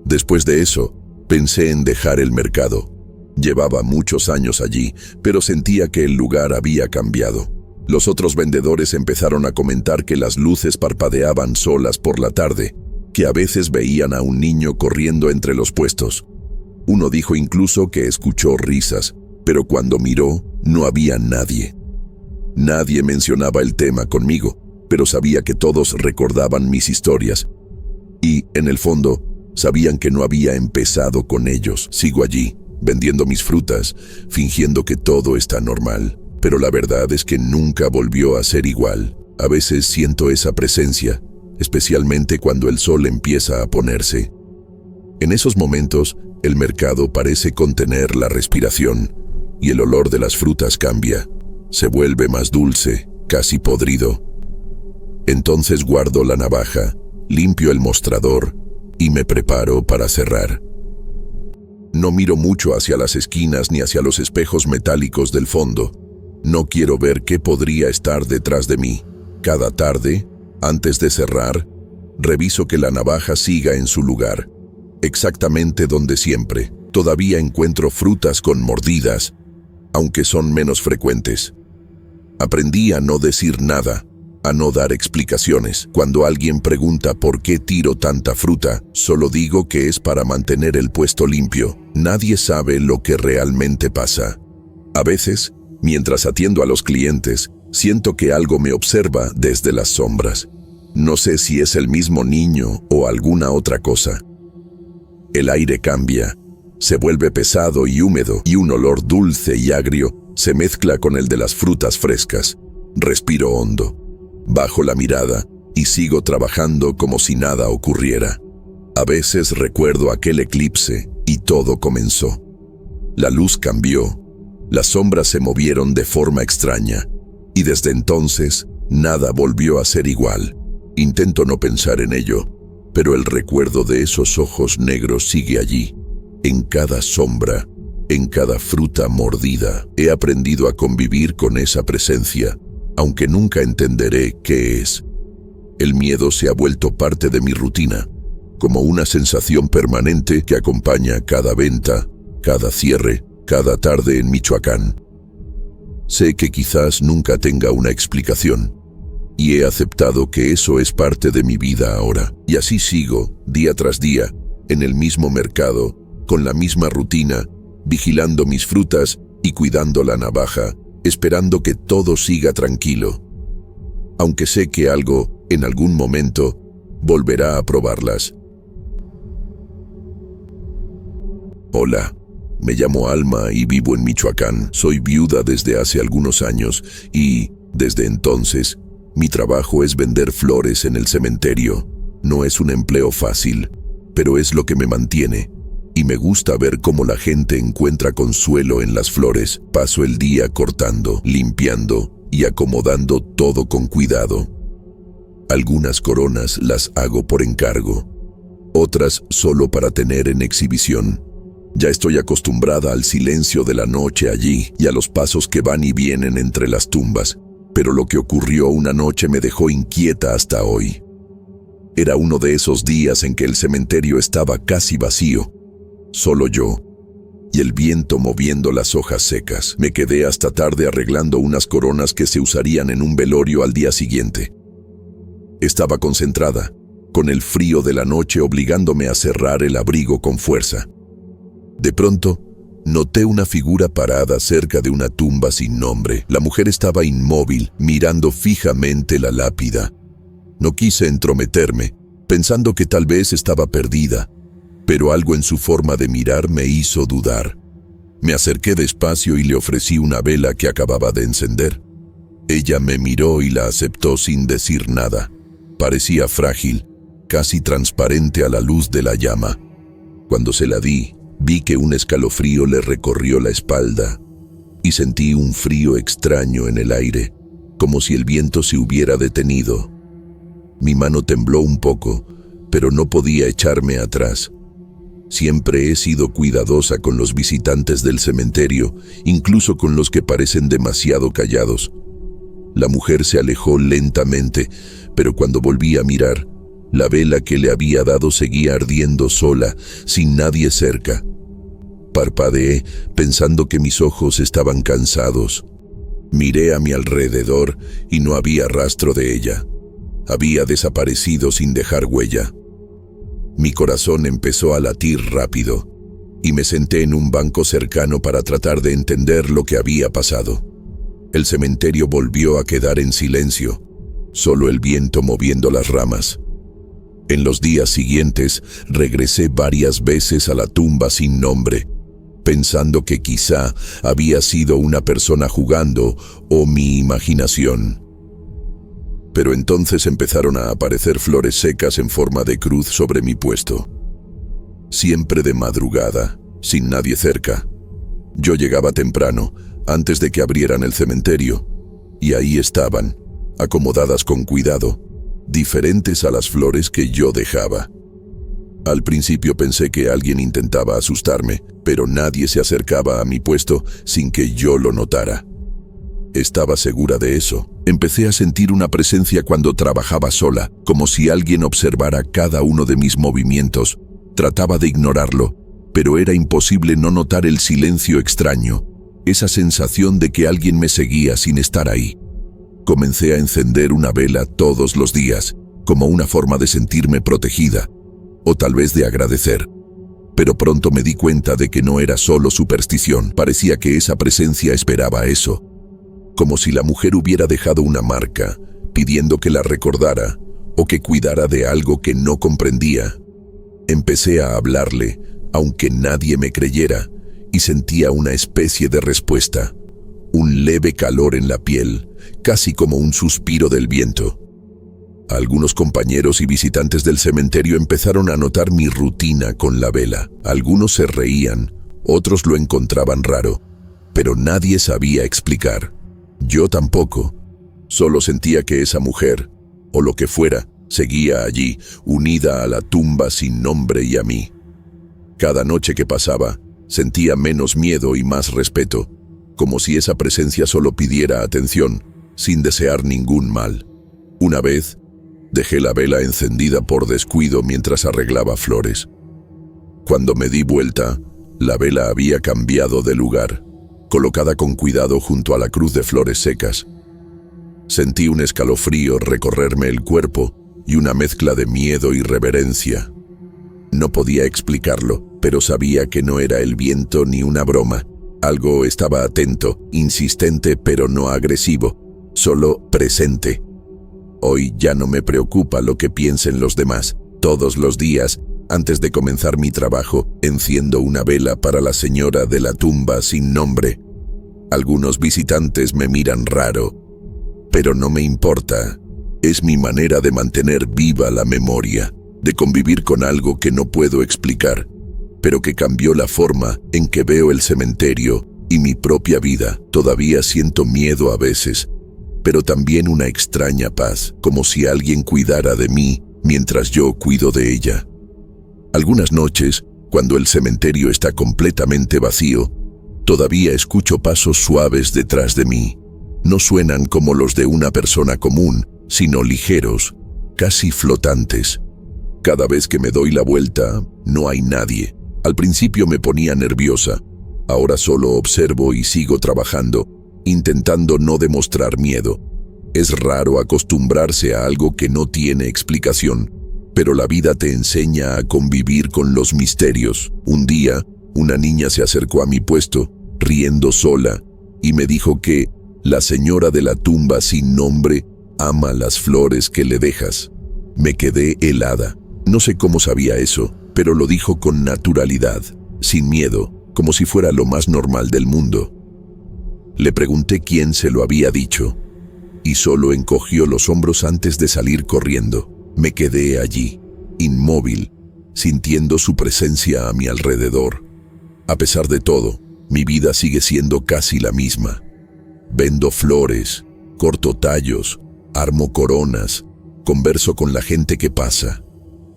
[SPEAKER 1] Después de eso, pensé en dejar el mercado. Llevaba muchos años allí, pero sentía que el lugar había cambiado. Los otros vendedores empezaron a comentar que las luces parpadeaban solas por la tarde, que a veces veían a un niño corriendo entre los puestos. Uno dijo incluso que escuchó risas, pero cuando miró, no había nadie. Nadie mencionaba el tema conmigo, pero sabía que todos recordaban mis historias. Y, en el fondo, sabían que no había empezado con ellos. Sigo allí, vendiendo mis frutas, fingiendo que todo está normal. Pero la verdad es que nunca volvió a ser igual. A veces siento esa presencia, especialmente cuando el sol empieza a ponerse. En esos momentos, el mercado parece contener la respiración, y el olor de las frutas cambia. Se vuelve más dulce, casi podrido. Entonces guardo la navaja, limpio el mostrador y me preparo para cerrar. No miro mucho hacia las esquinas ni hacia los espejos metálicos del fondo. No quiero ver qué podría estar detrás de mí. Cada tarde, antes de cerrar, reviso que la navaja siga en su lugar, exactamente donde siempre. Todavía encuentro frutas con mordidas, aunque son menos frecuentes. Aprendí a no decir nada, a no dar explicaciones. Cuando alguien pregunta por qué tiro tanta fruta, solo digo que es para mantener el puesto limpio. Nadie sabe lo que realmente pasa. A veces, mientras atiendo a los clientes, siento que algo me observa desde las sombras. No sé si es el mismo niño o alguna otra cosa. El aire cambia, se vuelve pesado y húmedo, y un olor dulce y agrio se mezcla con el de las frutas frescas. Respiro hondo, bajo la mirada y sigo trabajando como si nada ocurriera. A veces recuerdo aquel eclipse y todo comenzó. La luz cambió, las sombras se movieron de forma extraña, y desde entonces nada volvió a ser igual. Intento no pensar en ello, pero el recuerdo de esos ojos negros sigue allí, en cada sombra, en cada fruta mordida. He aprendido a convivir con esa presencia, aunque nunca entenderé qué es. El miedo se ha vuelto parte de mi rutina, como una sensación permanente que acompaña cada venta, cada cierre, cada tarde en Michoacán. Sé que quizás nunca tenga una explicación, y he aceptado que eso es parte de mi vida ahora. Y así sigo, día tras día, en el mismo mercado, con la misma rutina, vigilando mis frutas y cuidando la navaja, esperando que todo siga tranquilo. Aunque sé que algo, en algún momento, volverá a probarlas. Hola, me llamo Alma y vivo en Michoacán. Soy viuda desde hace algunos años y, desde entonces, mi trabajo es vender flores en el cementerio. No es un empleo fácil, pero es lo que me mantiene. Y me gusta ver cómo la gente encuentra consuelo en las flores. Paso el día cortando, limpiando y acomodando todo con cuidado. Algunas coronas las hago por encargo. otras solo para tener en exhibición. Ya estoy acostumbrada al silencio de la noche allí y a los pasos que van y vienen entre las tumbas, pero lo que ocurrió una noche me dejó inquieta hasta hoy. Era uno de esos días en que el cementerio estaba casi vacío, solo yo, y el viento moviendo las hojas secas. Me quedé hasta tarde arreglando unas coronas que se usarían en un velorio al día siguiente. Estaba concentrada, con el frío de la noche obligándome a cerrar el abrigo con fuerza. De pronto, noté una figura parada cerca de una tumba sin nombre. La mujer estaba inmóvil, mirando fijamente la lápida. No quise entrometerme, pensando que tal vez estaba perdida, pero algo en su forma de mirar me hizo dudar. Me acerqué despacio y le ofrecí una vela que acababa de encender. Ella me miró y la aceptó sin decir nada. Parecía frágil, casi transparente a la luz de la llama. Cuando se la di, vi que un escalofrío le recorrió la espalda y sentí un frío extraño en el aire, como si el viento se hubiera detenido. Mi mano tembló un poco, pero no podía echarme atrás. Siempre he sido cuidadosa con los visitantes del cementerio, incluso con los que parecen demasiado callados. La mujer se alejó lentamente, pero cuando volví a mirar, la vela que le había dado seguía ardiendo sola, sin nadie cerca. Parpadeé, pensando que mis ojos estaban cansados. Miré a mi alrededor y no había rastro de ella. Había desaparecido sin dejar huella. Mi corazón empezó a latir rápido y me senté en un banco cercano para tratar de entender lo que había pasado. El cementerio volvió a quedar en silencio, solo el viento moviendo las ramas. En los días siguientes regresé varias veces a la tumba sin nombre, pensando que quizá había sido una persona jugando o mi imaginación. Pero entonces empezaron a aparecer flores secas en forma de cruz sobre mi puesto. Siempre de madrugada, sin nadie cerca. Yo llegaba temprano, antes de que abrieran el cementerio, y ahí estaban, acomodadas con cuidado, diferentes a las flores que yo dejaba. Al principio pensé que alguien intentaba asustarme, pero nadie se acercaba a mi puesto sin que yo lo notara. Estaba segura de eso. Empecé a sentir una presencia cuando trabajaba sola, como si alguien observara cada uno de mis movimientos. Trataba de ignorarlo, pero era imposible no notar el silencio extraño, esa sensación de que alguien me seguía sin estar ahí. Comencé a encender una vela todos los días, como una forma de sentirme protegida, o tal vez de agradecer. Pero pronto me di cuenta de que no era solo superstición. Parecía que esa presencia esperaba eso, como si la mujer hubiera dejado una marca, pidiendo que la recordara o que cuidara de algo que no comprendía. Empecé a hablarle, aunque nadie me creyera, y sentía una especie de respuesta, un leve calor en la piel, casi como un suspiro del viento. Algunos compañeros y visitantes del cementerio empezaron a notar mi rutina con la vela. Algunos se reían, otros lo encontraban raro, pero nadie sabía explicar. Yo tampoco. Solo sentía que esa mujer, o lo que fuera, seguía allí, unida a la tumba sin nombre y a mí. Cada noche que pasaba, sentía menos miedo y más respeto, como si esa presencia solo pidiera atención, sin desear ningún mal. Una vez, dejé la vela encendida por descuido mientras arreglaba flores. Cuando me di vuelta, la vela había cambiado de lugar, colocada con cuidado junto a la cruz de flores secas. Sentí un escalofrío recorrerme el cuerpo y una mezcla de miedo y reverencia. No podía explicarlo, pero sabía que no era el viento ni una broma. Algo estaba atento, insistente pero no agresivo, solo presente. Hoy ya no me preocupa lo que piensen los demás. Todos los días, antes de comenzar mi trabajo, enciendo una vela para la señora de la tumba sin nombre. Algunos visitantes me miran raro, pero no me importa. Es mi manera de mantener viva la memoria, de convivir con algo que no puedo explicar, pero que cambió la forma en que veo el cementerio y mi propia vida. Todavía siento miedo a veces, pero también una extraña paz, como si alguien cuidara de mí mientras yo cuido de ella. Algunas noches, cuando el cementerio está completamente vacío, todavía escucho pasos suaves detrás de mí. No suenan como los de una persona común, sino ligeros, casi flotantes. Cada vez que me doy la vuelta, no hay nadie. Al principio me ponía nerviosa. Ahora solo observo y sigo trabajando, intentando no demostrar miedo. Es raro acostumbrarse a algo que no tiene explicación, pero la vida te enseña a convivir con los misterios. Un día, una niña se acercó a mi puesto, riendo sola, y me dijo que la señora de la tumba sin nombre ama las flores que le dejas. Me quedé helada. No sé cómo sabía eso, pero lo dijo con naturalidad, sin miedo, como si fuera lo más normal del mundo. Le pregunté quién se lo había dicho, y solo encogió los hombros antes de salir corriendo. Me quedé allí, inmóvil, sintiendo su presencia a mi alrededor. A pesar de todo, mi vida sigue siendo casi la misma. Vendo flores, corto tallos, armo coronas, converso con la gente que pasa.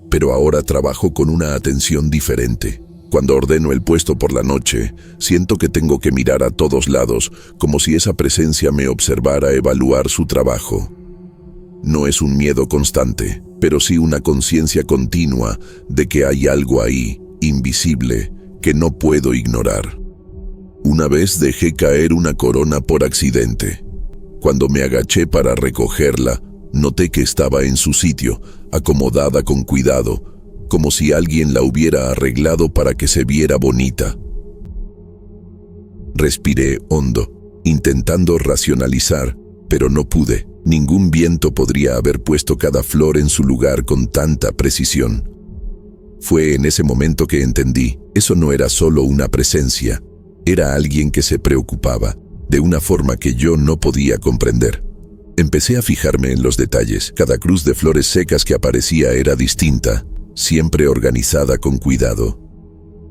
[SPEAKER 1] Pero ahora trabajo con una atención diferente. Cuando ordeno el puesto por la noche, siento que tengo que mirar a todos lados, como si esa presencia me observara evaluar su trabajo. No es un miedo constante, pero sí una conciencia continua de que hay algo ahí, invisible, que no puedo ignorar. Una vez dejé caer una corona por accidente. Cuando me agaché para recogerla, noté que estaba en su sitio, acomodada con cuidado, como si alguien la hubiera arreglado para que se viera bonita. Respiré hondo, intentando racionalizar, pero no pude. Ningún viento podría haber puesto cada flor en su lugar con tanta precisión. Fue en ese momento que entendí, eso no era solo una presencia, era alguien que se preocupaba, de una forma que yo no podía comprender. Empecé a fijarme en los detalles. Cada cruz de flores secas que aparecía era distinta, siempre organizada con cuidado.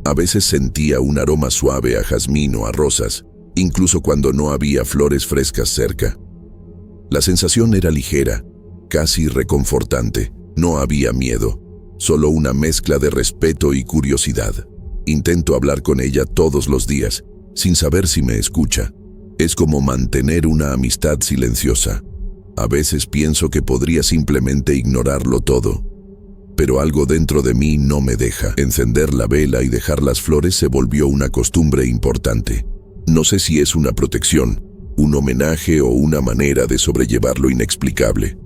[SPEAKER 1] A veces sentía un aroma suave a jazmín o a rosas, incluso cuando no había flores frescas cerca. La sensación era ligera, casi reconfortante. No había miedo, solo una mezcla de respeto y curiosidad. Intento hablar con ella todos los días, sin saber si me escucha. Es como mantener una amistad silenciosa. A veces pienso que podría simplemente ignorarlo todo, pero algo dentro de mí no me deja. Encender la vela y dejar las flores se volvió una costumbre importante. No sé si es una protección, un homenaje o una manera de sobrellevar lo inexplicable,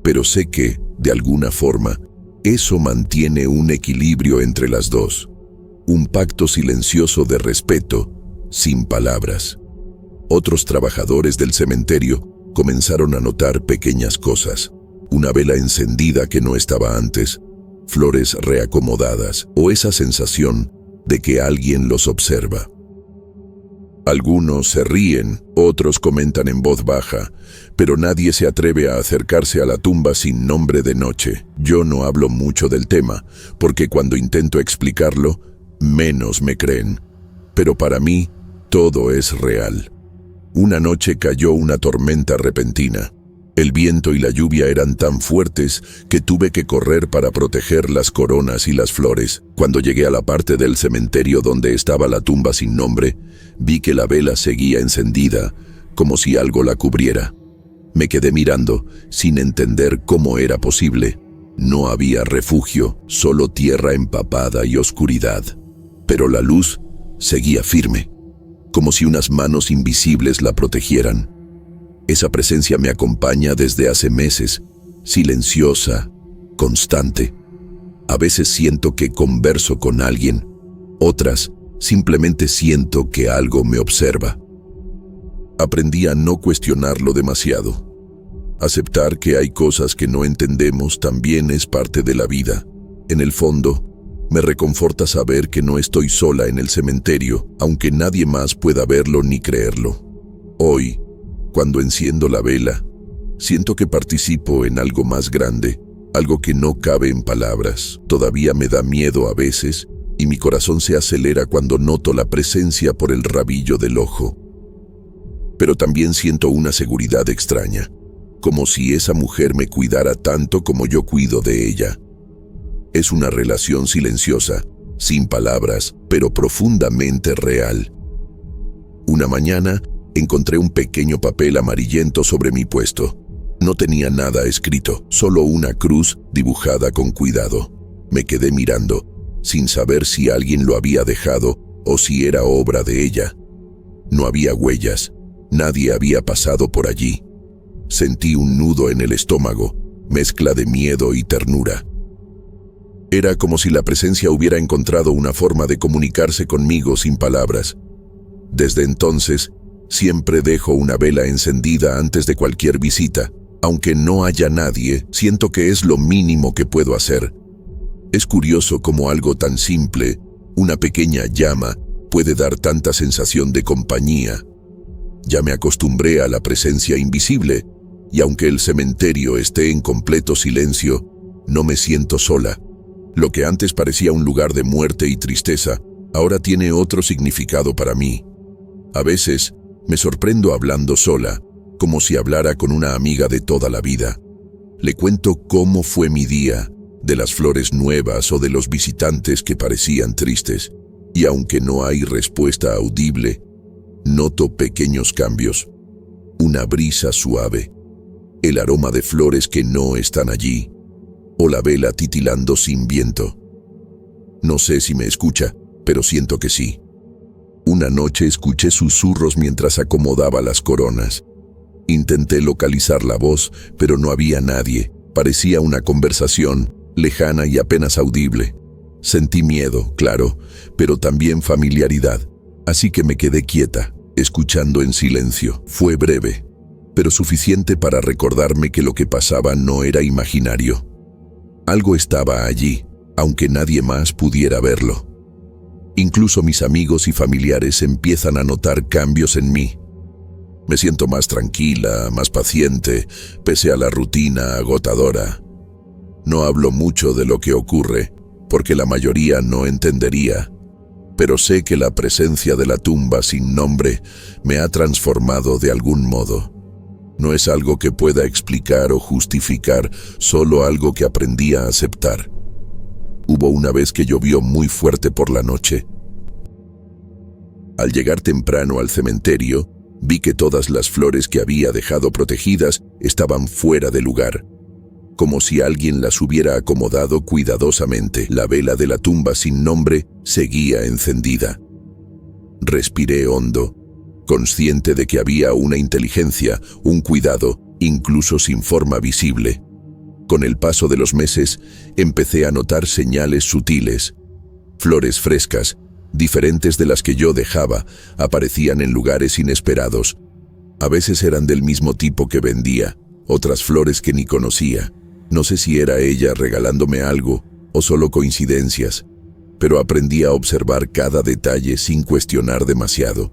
[SPEAKER 1] pero sé que, de alguna forma, eso mantiene un equilibrio entre las dos. Un pacto silencioso de respeto, sin palabras. Otros trabajadores del cementerio comenzaron a notar pequeñas cosas. Una vela encendida que no estaba antes, flores reacomodadas o esa sensación de que alguien los observa. Algunos se ríen, otros comentan en voz baja, pero nadie se atreve a acercarse a la tumba sin nombre de noche. Yo no hablo mucho del tema, porque cuando intento explicarlo, menos me creen. Pero para mí, todo es real. Una noche cayó una tormenta repentina. El viento y la lluvia eran tan fuertes que tuve que correr para proteger las coronas y las flores. Cuando llegué a la parte del cementerio donde estaba la tumba sin nombre, vi que la vela seguía encendida, como si algo la cubriera. Me quedé mirando, sin entender cómo era posible. No había refugio, solo tierra empapada y oscuridad. Pero la luz seguía firme, como si unas manos invisibles la protegieran. Esa presencia me acompaña desde hace meses, silenciosa, constante. A veces siento que converso con alguien, otras simplemente siento que algo me observa. Aprendí a no cuestionarlo demasiado. Aceptar que hay cosas que no entendemos también es parte de la vida. En el fondo, me reconforta saber que no estoy sola en el cementerio, aunque nadie más pueda verlo ni creerlo. Hoy, cuando enciendo la vela, siento que participo en algo más grande, algo que no cabe en palabras. Todavía me da miedo a veces, y mi corazón se acelera cuando noto la presencia por el rabillo del ojo. Pero también siento una seguridad extraña, como si esa mujer me cuidara tanto como yo cuido de ella. Es una relación silenciosa, sin palabras, pero profundamente real. Una mañana, encontré un pequeño papel amarillento sobre mi puesto. No tenía nada escrito, solo una cruz dibujada con cuidado. Me quedé mirando, sin saber si alguien lo había dejado o si era obra de ella. No había huellas, nadie había pasado por allí. Sentí un nudo en el estómago, mezcla de miedo y ternura. Era como si la presencia hubiera encontrado una forma de comunicarse conmigo sin palabras. Desde entonces, siempre dejo una vela encendida antes de cualquier visita. Aunque no haya nadie, siento que es lo mínimo que puedo hacer. Es curioso cómo algo tan simple, una pequeña llama, puede dar tanta sensación de compañía. Ya me acostumbré a la presencia invisible, y aunque el cementerio esté en completo silencio, no me siento sola. Lo que antes parecía un lugar de muerte y tristeza, ahora tiene otro significado para mí. A veces, me sorprendo hablando sola, como si hablara con una amiga de toda la vida. Le cuento cómo fue mi día, de las flores nuevas o de los visitantes que parecían tristes, y aunque no hay respuesta audible, noto pequeños cambios. Una brisa suave, el aroma de flores que no están allí, o la vela titilando sin viento. No sé si me escucha, pero siento que sí. Una noche escuché susurros mientras acomodaba las coronas. Intenté localizar la voz, pero no había nadie. Parecía una conversación, lejana y apenas audible. Sentí miedo, claro, pero también familiaridad, así que me quedé quieta, escuchando en silencio. Fue breve, pero suficiente para recordarme que lo que pasaba no era imaginario. Algo estaba allí, aunque nadie más pudiera verlo. Incluso mis amigos y familiares empiezan a notar cambios en mí. Me siento más tranquila, más paciente, pese a la rutina agotadora. No hablo mucho de lo que ocurre, porque la mayoría no entendería, pero sé que la presencia de la tumba sin nombre me ha transformado de algún modo. No es algo que pueda explicar o justificar, solo algo que aprendí a aceptar. Hubo una vez que llovió muy fuerte por la noche. Al llegar temprano al cementerio, vi que todas las flores que había dejado protegidas estaban fuera de lugar, como si alguien las hubiera acomodado cuidadosamente. La vela de la tumba sin nombre seguía encendida. Respiré hondo, consciente de que había una inteligencia, un cuidado, incluso sin forma visible. Con el paso de los meses, empecé a notar señales sutiles. Flores frescas, diferentes de las que yo dejaba, aparecían en lugares inesperados. A veces eran del mismo tipo que vendía, otras flores que ni conocía. No sé si era ella regalándome algo o solo coincidencias, pero aprendí a observar cada detalle sin cuestionar demasiado.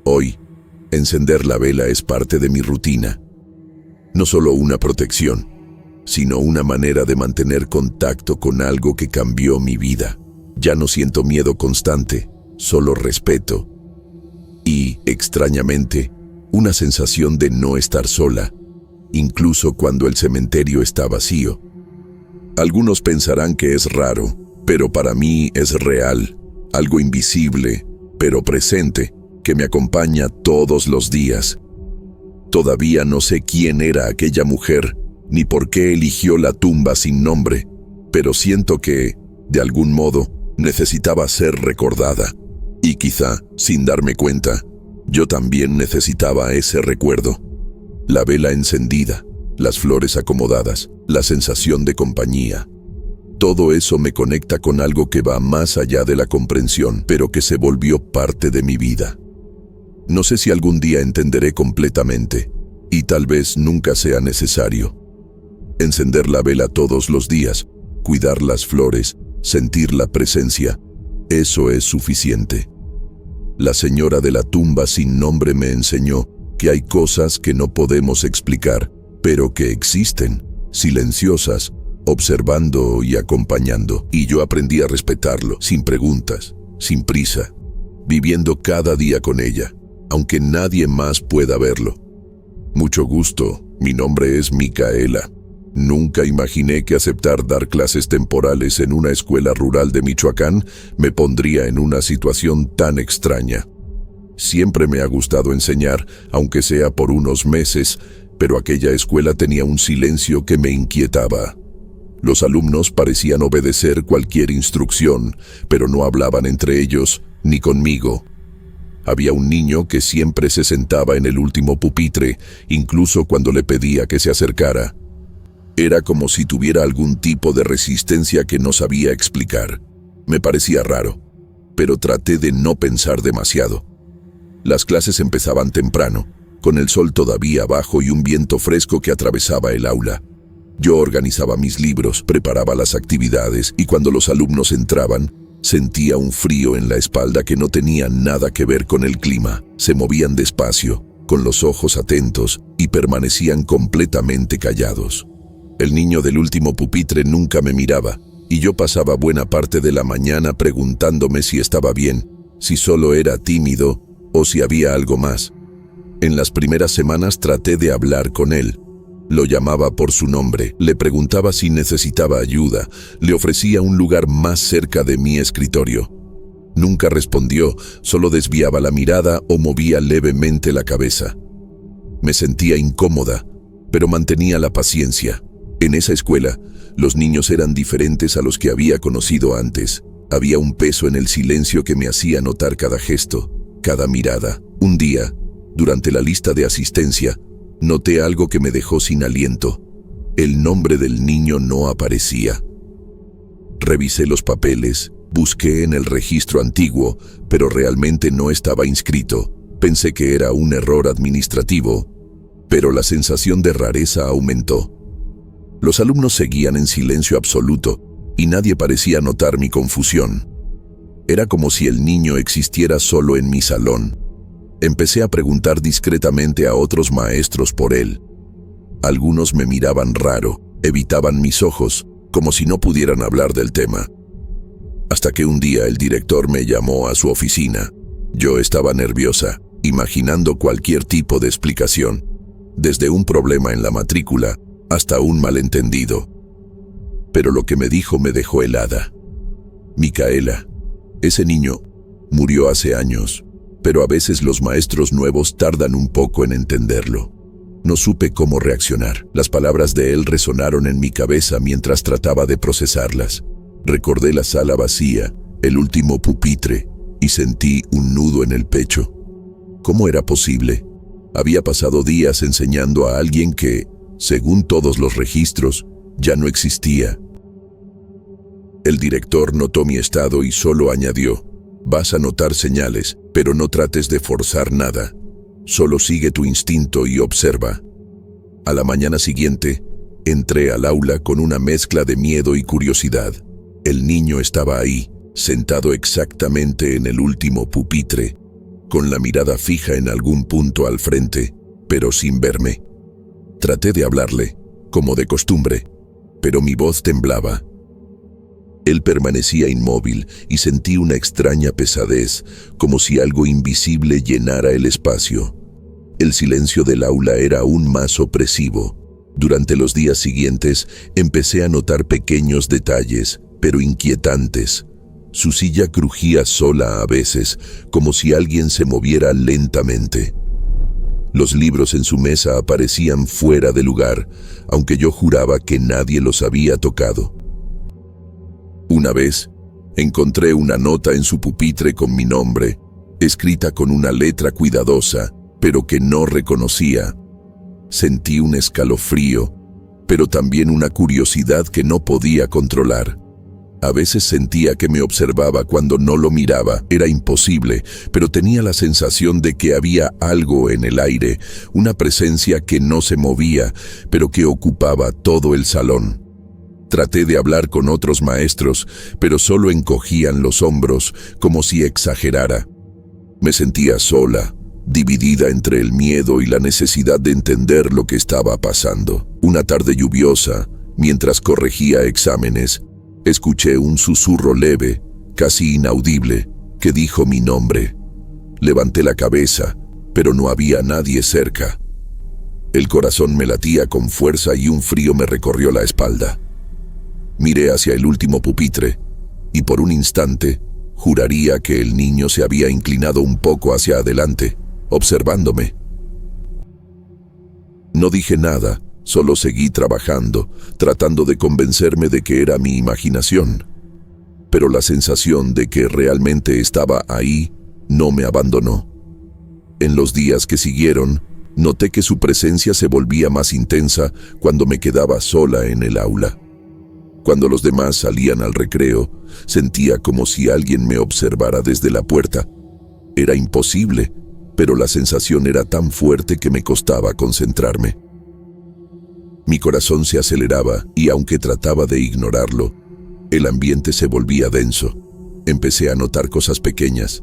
[SPEAKER 1] Hoy, encender la vela es parte de mi rutina. No solo una protección, sino una manera de mantener contacto con algo que cambió mi vida. Ya no siento miedo constante, solo respeto. Y, extrañamente, una sensación de no estar sola, incluso cuando el cementerio está vacío. Algunos pensarán que es raro, pero para mí es real, algo invisible, pero presente, que me acompaña todos los días. Todavía no sé quién era aquella mujer, ni por qué eligió la tumba sin nombre, pero siento que, de algún modo, necesitaba ser recordada. Y quizá, sin darme cuenta, yo también necesitaba ese recuerdo. La vela encendida, las flores acomodadas, la sensación de compañía. Todo eso me conecta con algo que va más allá de la comprensión, pero que se volvió parte de mi vida. No sé si algún día entenderé completamente, y tal vez nunca sea necesario. Encender la vela todos los días, cuidar las flores, sentir la presencia, eso es suficiente. La señora de la tumba sin nombre me enseñó que hay cosas que no podemos explicar, pero que existen, silenciosas, observando y acompañando. Y yo aprendí a respetarlo, sin preguntas, sin prisa, viviendo cada día con ella, aunque nadie más pueda verlo. Mucho gusto, mi nombre es Micaela. Nunca imaginé que aceptar dar clases temporales en una escuela rural de Michoacán me pondría en una situación tan extraña. Siempre me ha gustado enseñar, aunque sea por unos meses, pero aquella escuela tenía un silencio que me inquietaba. Los alumnos parecían obedecer cualquier instrucción, pero no hablaban entre ellos ni conmigo. Había un niño que siempre se sentaba en el último pupitre, incluso cuando le pedía que se acercara. Era como si tuviera algún tipo de resistencia que no sabía explicar. Me parecía raro, pero traté de no pensar demasiado. Las clases empezaban temprano, con el sol todavía bajo y un viento fresco que atravesaba el aula. Yo organizaba mis libros, preparaba las actividades y cuando los alumnos entraban, sentía un frío en la espalda que no tenía nada que ver con el clima. Se movían despacio, con los ojos atentos y permanecían completamente callados. El niño del último pupitre nunca me miraba y yo pasaba buena parte de la mañana preguntándome si estaba bien, si solo era tímido o si había algo más. En las primeras semanas traté de hablar con él. Lo llamaba por su nombre, le preguntaba si necesitaba ayuda, le ofrecía un lugar más cerca de mi escritorio. Nunca respondió, solo desviaba la mirada o movía levemente la cabeza. Me sentía incómoda, pero mantenía la paciencia. En esa escuela, los niños eran diferentes a los que había conocido antes. Había un peso en el silencio que me hacía notar cada gesto, cada mirada. Un día, durante la lista de asistencia, noté algo que me dejó sin aliento. El nombre del niño no aparecía. Revisé los papeles, busqué en el registro antiguo, pero realmente no estaba inscrito. Pensé que era un error administrativo, pero la sensación de rareza aumentó. Los alumnos seguían en silencio absoluto y nadie parecía notar mi confusión. Era como si el niño existiera solo en mi salón. Empecé a preguntar discretamente a otros maestros por él. Algunos me miraban raro, evitaban mis ojos, como si no pudieran hablar del tema. Hasta que un día el director me llamó a su oficina. Yo estaba nerviosa, imaginando cualquier tipo de explicación, desde un problema en la matrícula hasta un malentendido. Pero lo que me dijo me dejó helada. Micaela, ese niño, murió hace años, pero a veces los maestros nuevos tardan un poco en entenderlo. No supe cómo reaccionar. Las palabras de él resonaron en mi cabeza mientras trataba de procesarlas. Recordé la sala vacía, el último pupitre, y sentí un nudo en el pecho. ¿Cómo era posible? Había pasado días enseñando a alguien que, según todos los registros, ya no existía. El director notó mi estado y solo añadió: vas a notar señales, pero no trates de forzar nada. Solo sigue tu instinto y observa. A la mañana siguiente, entré al aula con una mezcla de miedo y curiosidad. El niño estaba ahí, sentado exactamente en el último pupitre, con la mirada fija en algún punto al frente, pero sin verme. Traté de hablarle, como de costumbre, pero mi voz temblaba. Él permanecía inmóvil y sentí una extraña pesadez, como si algo invisible llenara el espacio. El silencio del aula era aún más opresivo. Durante los días siguientes empecé a notar pequeños detalles, pero inquietantes. Su silla crujía sola a veces, como si alguien se moviera lentamente. Los libros en su mesa aparecían fuera de lugar, aunque yo juraba que nadie los había tocado. Una vez, encontré una nota en su pupitre con mi nombre, escrita con una letra cuidadosa, pero que no reconocía. Sentí un escalofrío, pero también una curiosidad que no podía controlar. A veces sentía que me observaba cuando no lo miraba. Era imposible, pero tenía la sensación de que había algo en el aire, una presencia que no se movía, pero que ocupaba todo el salón. Traté de hablar con otros maestros, pero solo encogían los hombros, como si exagerara. Me sentía sola, dividida entre el miedo y la necesidad de entender lo que estaba pasando. Una tarde lluviosa, mientras corregía exámenes, escuché un susurro leve, casi inaudible, que dijo mi nombre. Levanté la cabeza, pero no había nadie cerca. El corazón me latía con fuerza y un frío me recorrió la espalda. Miré hacia el último pupitre y por un instante juraría que el niño se había inclinado un poco hacia adelante, observándome. No dije nada, solo seguí trabajando, tratando de convencerme de que era mi imaginación. Pero la sensación de que realmente estaba ahí no me abandonó. En los días que siguieron, noté que su presencia se volvía más intensa cuando me quedaba sola en el aula. Cuando los demás salían al recreo, sentía como si alguien me observara desde la puerta. Era imposible, pero la sensación era tan fuerte que me costaba concentrarme. Mi corazón se aceleraba y aunque trataba de ignorarlo, el ambiente se volvía denso. Empecé a notar cosas pequeñas.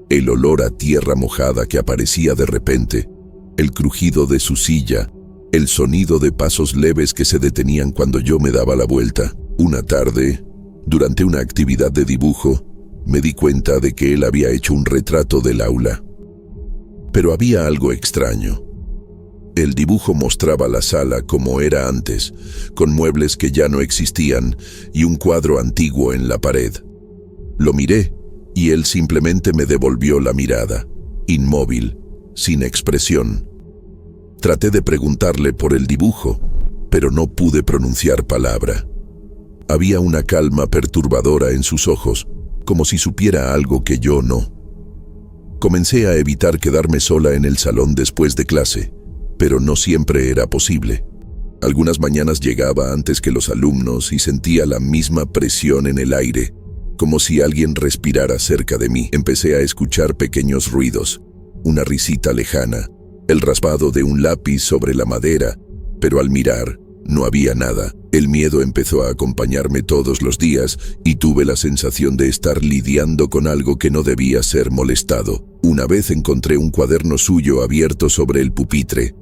[SPEAKER 1] El olor a tierra mojada que aparecía de repente, el crujido de su silla, el sonido de pasos leves que se detenían cuando yo me daba la vuelta. Una tarde, durante una actividad de dibujo, me di cuenta de que él había hecho un retrato del aula. Pero había algo extraño. El dibujo mostraba la sala como era antes, con muebles que ya no existían y un cuadro antiguo en la pared. Lo miré y él simplemente me devolvió la mirada, inmóvil, sin expresión. Traté de preguntarle por el dibujo, pero no pude pronunciar palabra. Había una calma perturbadora en sus ojos, como si supiera algo que yo no. Comencé a evitar quedarme sola en el salón después de clase, pero no siempre era posible. Algunas mañanas llegaba antes que los alumnos y sentía la misma presión en el aire, como si alguien respirara cerca de mí. Empecé a escuchar pequeños ruidos, una risita lejana, el raspado de un lápiz sobre la madera, pero al mirar, no había nada. El miedo empezó a acompañarme todos los días y tuve la sensación de estar lidiando con algo que no debía ser molestado. Una vez encontré un cuaderno suyo abierto sobre el pupitre.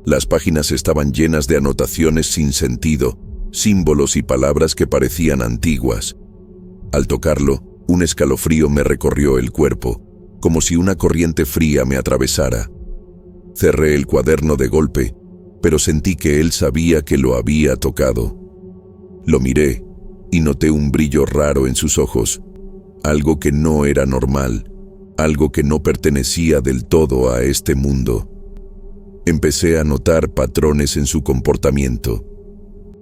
[SPEAKER 1] Las páginas estaban llenas de anotaciones sin sentido, símbolos y palabras que parecían antiguas. Al tocarlo, un escalofrío me recorrió el cuerpo, como si una corriente fría me atravesara. Cerré el cuaderno de golpe, pero sentí que él sabía que lo había tocado. Lo miré y noté un brillo raro en sus ojos, algo que no era normal, algo que no pertenecía del todo a este mundo. Empecé a notar patrones en su comportamiento.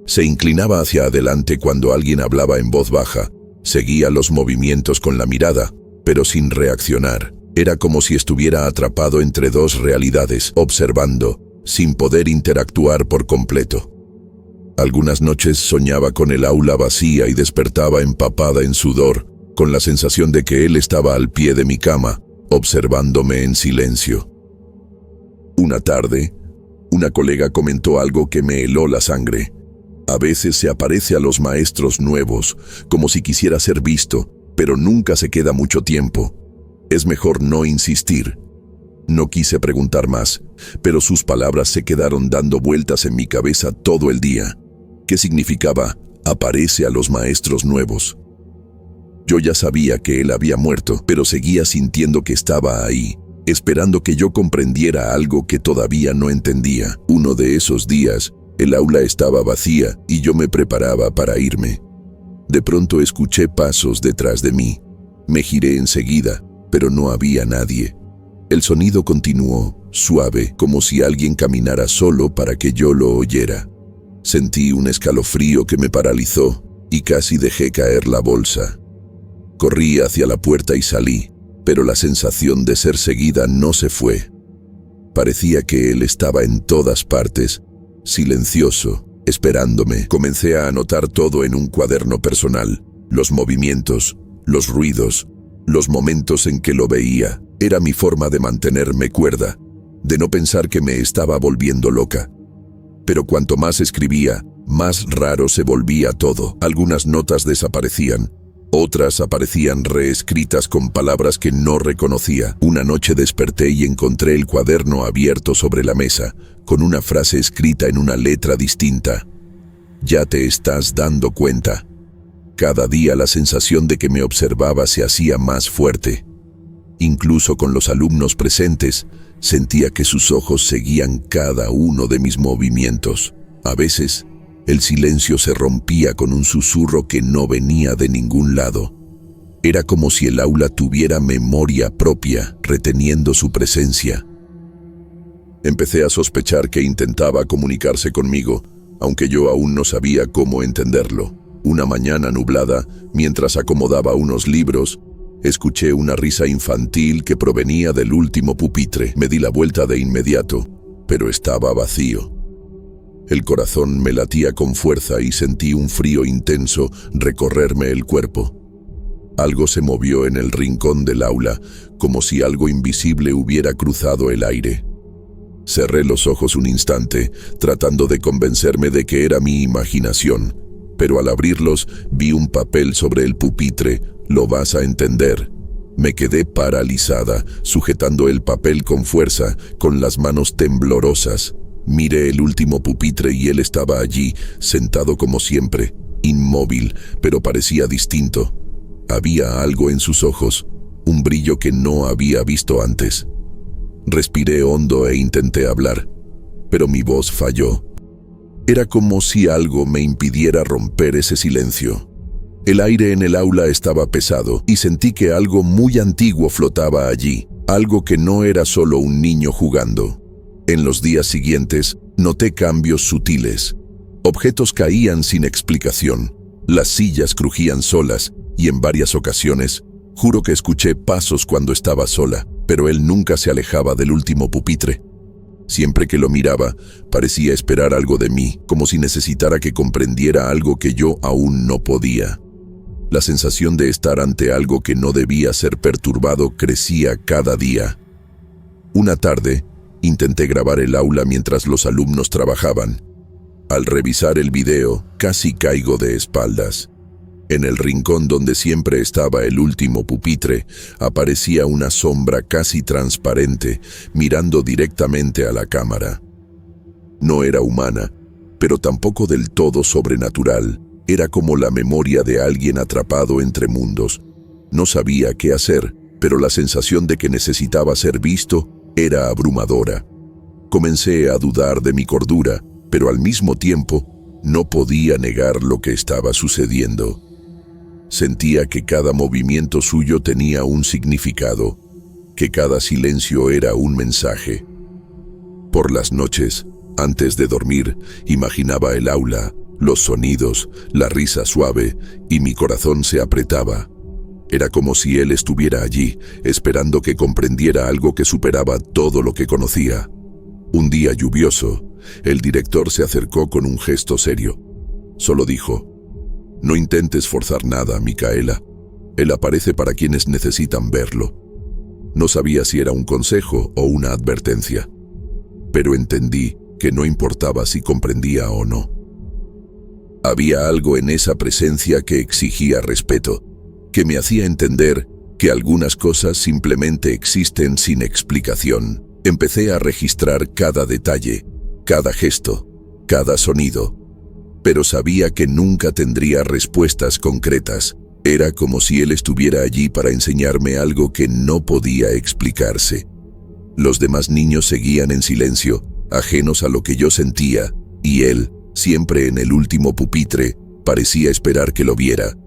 [SPEAKER 1] Se inclinaba hacia adelante cuando alguien hablaba en voz baja, seguía los movimientos con la mirada, pero sin reaccionar. Era como si estuviera atrapado entre dos realidades, observando, sin poder interactuar por completo. Algunas noches soñaba con el aula vacía y despertaba empapada en sudor, con la sensación de que él estaba al pie de mi cama, observándome en silencio. Una tarde, una colega comentó algo que me heló la sangre. A veces se aparece a los maestros nuevos, como si quisiera ser visto, pero nunca se queda mucho tiempo. Es mejor no insistir. No quise preguntar más, pero sus palabras se quedaron dando vueltas en mi cabeza todo el día. ¿Qué significaba aparece a los maestros nuevos? Yo ya sabía que él había muerto, pero seguía sintiendo que estaba ahí, esperando que yo comprendiera algo que todavía no entendía. Uno de esos días, el aula estaba vacía y yo me preparaba para irme. De pronto escuché pasos detrás de mí. Me giré enseguida, pero no había nadie. El sonido continuó, suave, como si alguien caminara solo para que yo lo oyera. Sentí un escalofrío que me paralizó y casi dejé caer la bolsa. Corrí hacia la puerta y salí, pero la sensación de ser seguida no se fue. Parecía que él estaba en todas partes, silencioso, esperándome. Comencé a anotar todo en un cuaderno personal, los movimientos, los ruidos, los momentos en que lo veía. Era mi forma de mantenerme cuerda, de no pensar que me estaba volviendo loca. Pero cuanto más escribía, más raro se volvía todo. Algunas notas desaparecían, otras aparecían reescritas con palabras que no reconocía. Una noche desperté y encontré el cuaderno abierto sobre la mesa, con una frase escrita en una letra distinta. Ya te estás dando cuenta. Cada día la sensación de que me observaba se hacía más fuerte. Incluso con los alumnos presentes, sentía que sus ojos seguían cada uno de mis movimientos. A veces, el silencio se rompía con un susurro que no venía de ningún lado. Era como si el aula tuviera memoria propia, reteniendo su presencia. Empecé a sospechar que intentaba comunicarse conmigo, aunque yo aún no sabía cómo entenderlo. Una mañana nublada, mientras acomodaba unos libros, escuché una risa infantil que provenía del último pupitre. Me di la vuelta de inmediato, pero estaba vacío. El corazón me latía con fuerza y sentí un frío intenso recorrerme el cuerpo. Algo se movió en el rincón del aula, como si algo invisible hubiera cruzado el aire. Cerré los ojos un instante, tratando de convencerme de que era mi imaginación, pero al abrirlos vi un papel sobre el pupitre. Lo vas a entender. Me quedé paralizada, sujetando el papel con fuerza, con las manos temblorosas. Miré el último pupitre y él estaba allí, sentado como siempre, inmóvil, pero parecía distinto. Había algo en sus ojos, un brillo que no había visto antes. Respiré hondo e intenté hablar, pero mi voz falló. Era como si algo me impidiera romper ese silencio. El aire en el aula estaba pesado y sentí que algo muy antiguo flotaba allí, algo que no era solo un niño jugando. En los días siguientes, noté cambios sutiles. Objetos caían sin explicación, las sillas crujían solas y en varias ocasiones, juro que escuché pasos cuando estaba sola, pero él nunca se alejaba del último pupitre. Siempre que lo miraba, parecía esperar algo de mí, como si necesitara que comprendiera algo que yo aún no podía. La sensación de estar ante algo que no debía ser perturbado crecía cada día. Una tarde, intenté grabar el aula mientras los alumnos trabajaban. Al revisar el video, casi caigo de espaldas. En el rincón donde siempre estaba el último pupitre, aparecía una sombra casi transparente, mirando directamente a la cámara. No era humana, pero tampoco del todo sobrenatural. Era como la memoria de alguien atrapado entre mundos. No sabía qué hacer, pero la sensación de que necesitaba ser visto era abrumadora. Comencé a dudar de mi cordura, pero al mismo tiempo no podía negar lo que estaba sucediendo. Sentía que cada movimiento suyo tenía un significado, que cada silencio era un mensaje. Por las noches, antes de dormir, imaginaba el aula, los sonidos, la risa suave, y mi corazón se apretaba. Era como si él estuviera allí, esperando que comprendiera algo que superaba todo lo que conocía. Un día lluvioso, el director se acercó con un gesto serio. Solo dijo: «No intentes forzar nada, Micaela. Él aparece para quienes necesitan verlo». No sabía si era un consejo o una advertencia, pero entendí que no importaba si comprendía o no. Había algo en esa presencia que exigía respeto, que me hacía entender que algunas cosas simplemente existen sin explicación. Empecé a registrar cada detalle, cada gesto, cada sonido, pero sabía que nunca tendría respuestas concretas. Era como si él estuviera allí para enseñarme algo que no podía explicarse. Los demás niños seguían en silencio, ajenos a lo que yo sentía, y él, siempre en el último pupitre, parecía esperar que lo viera.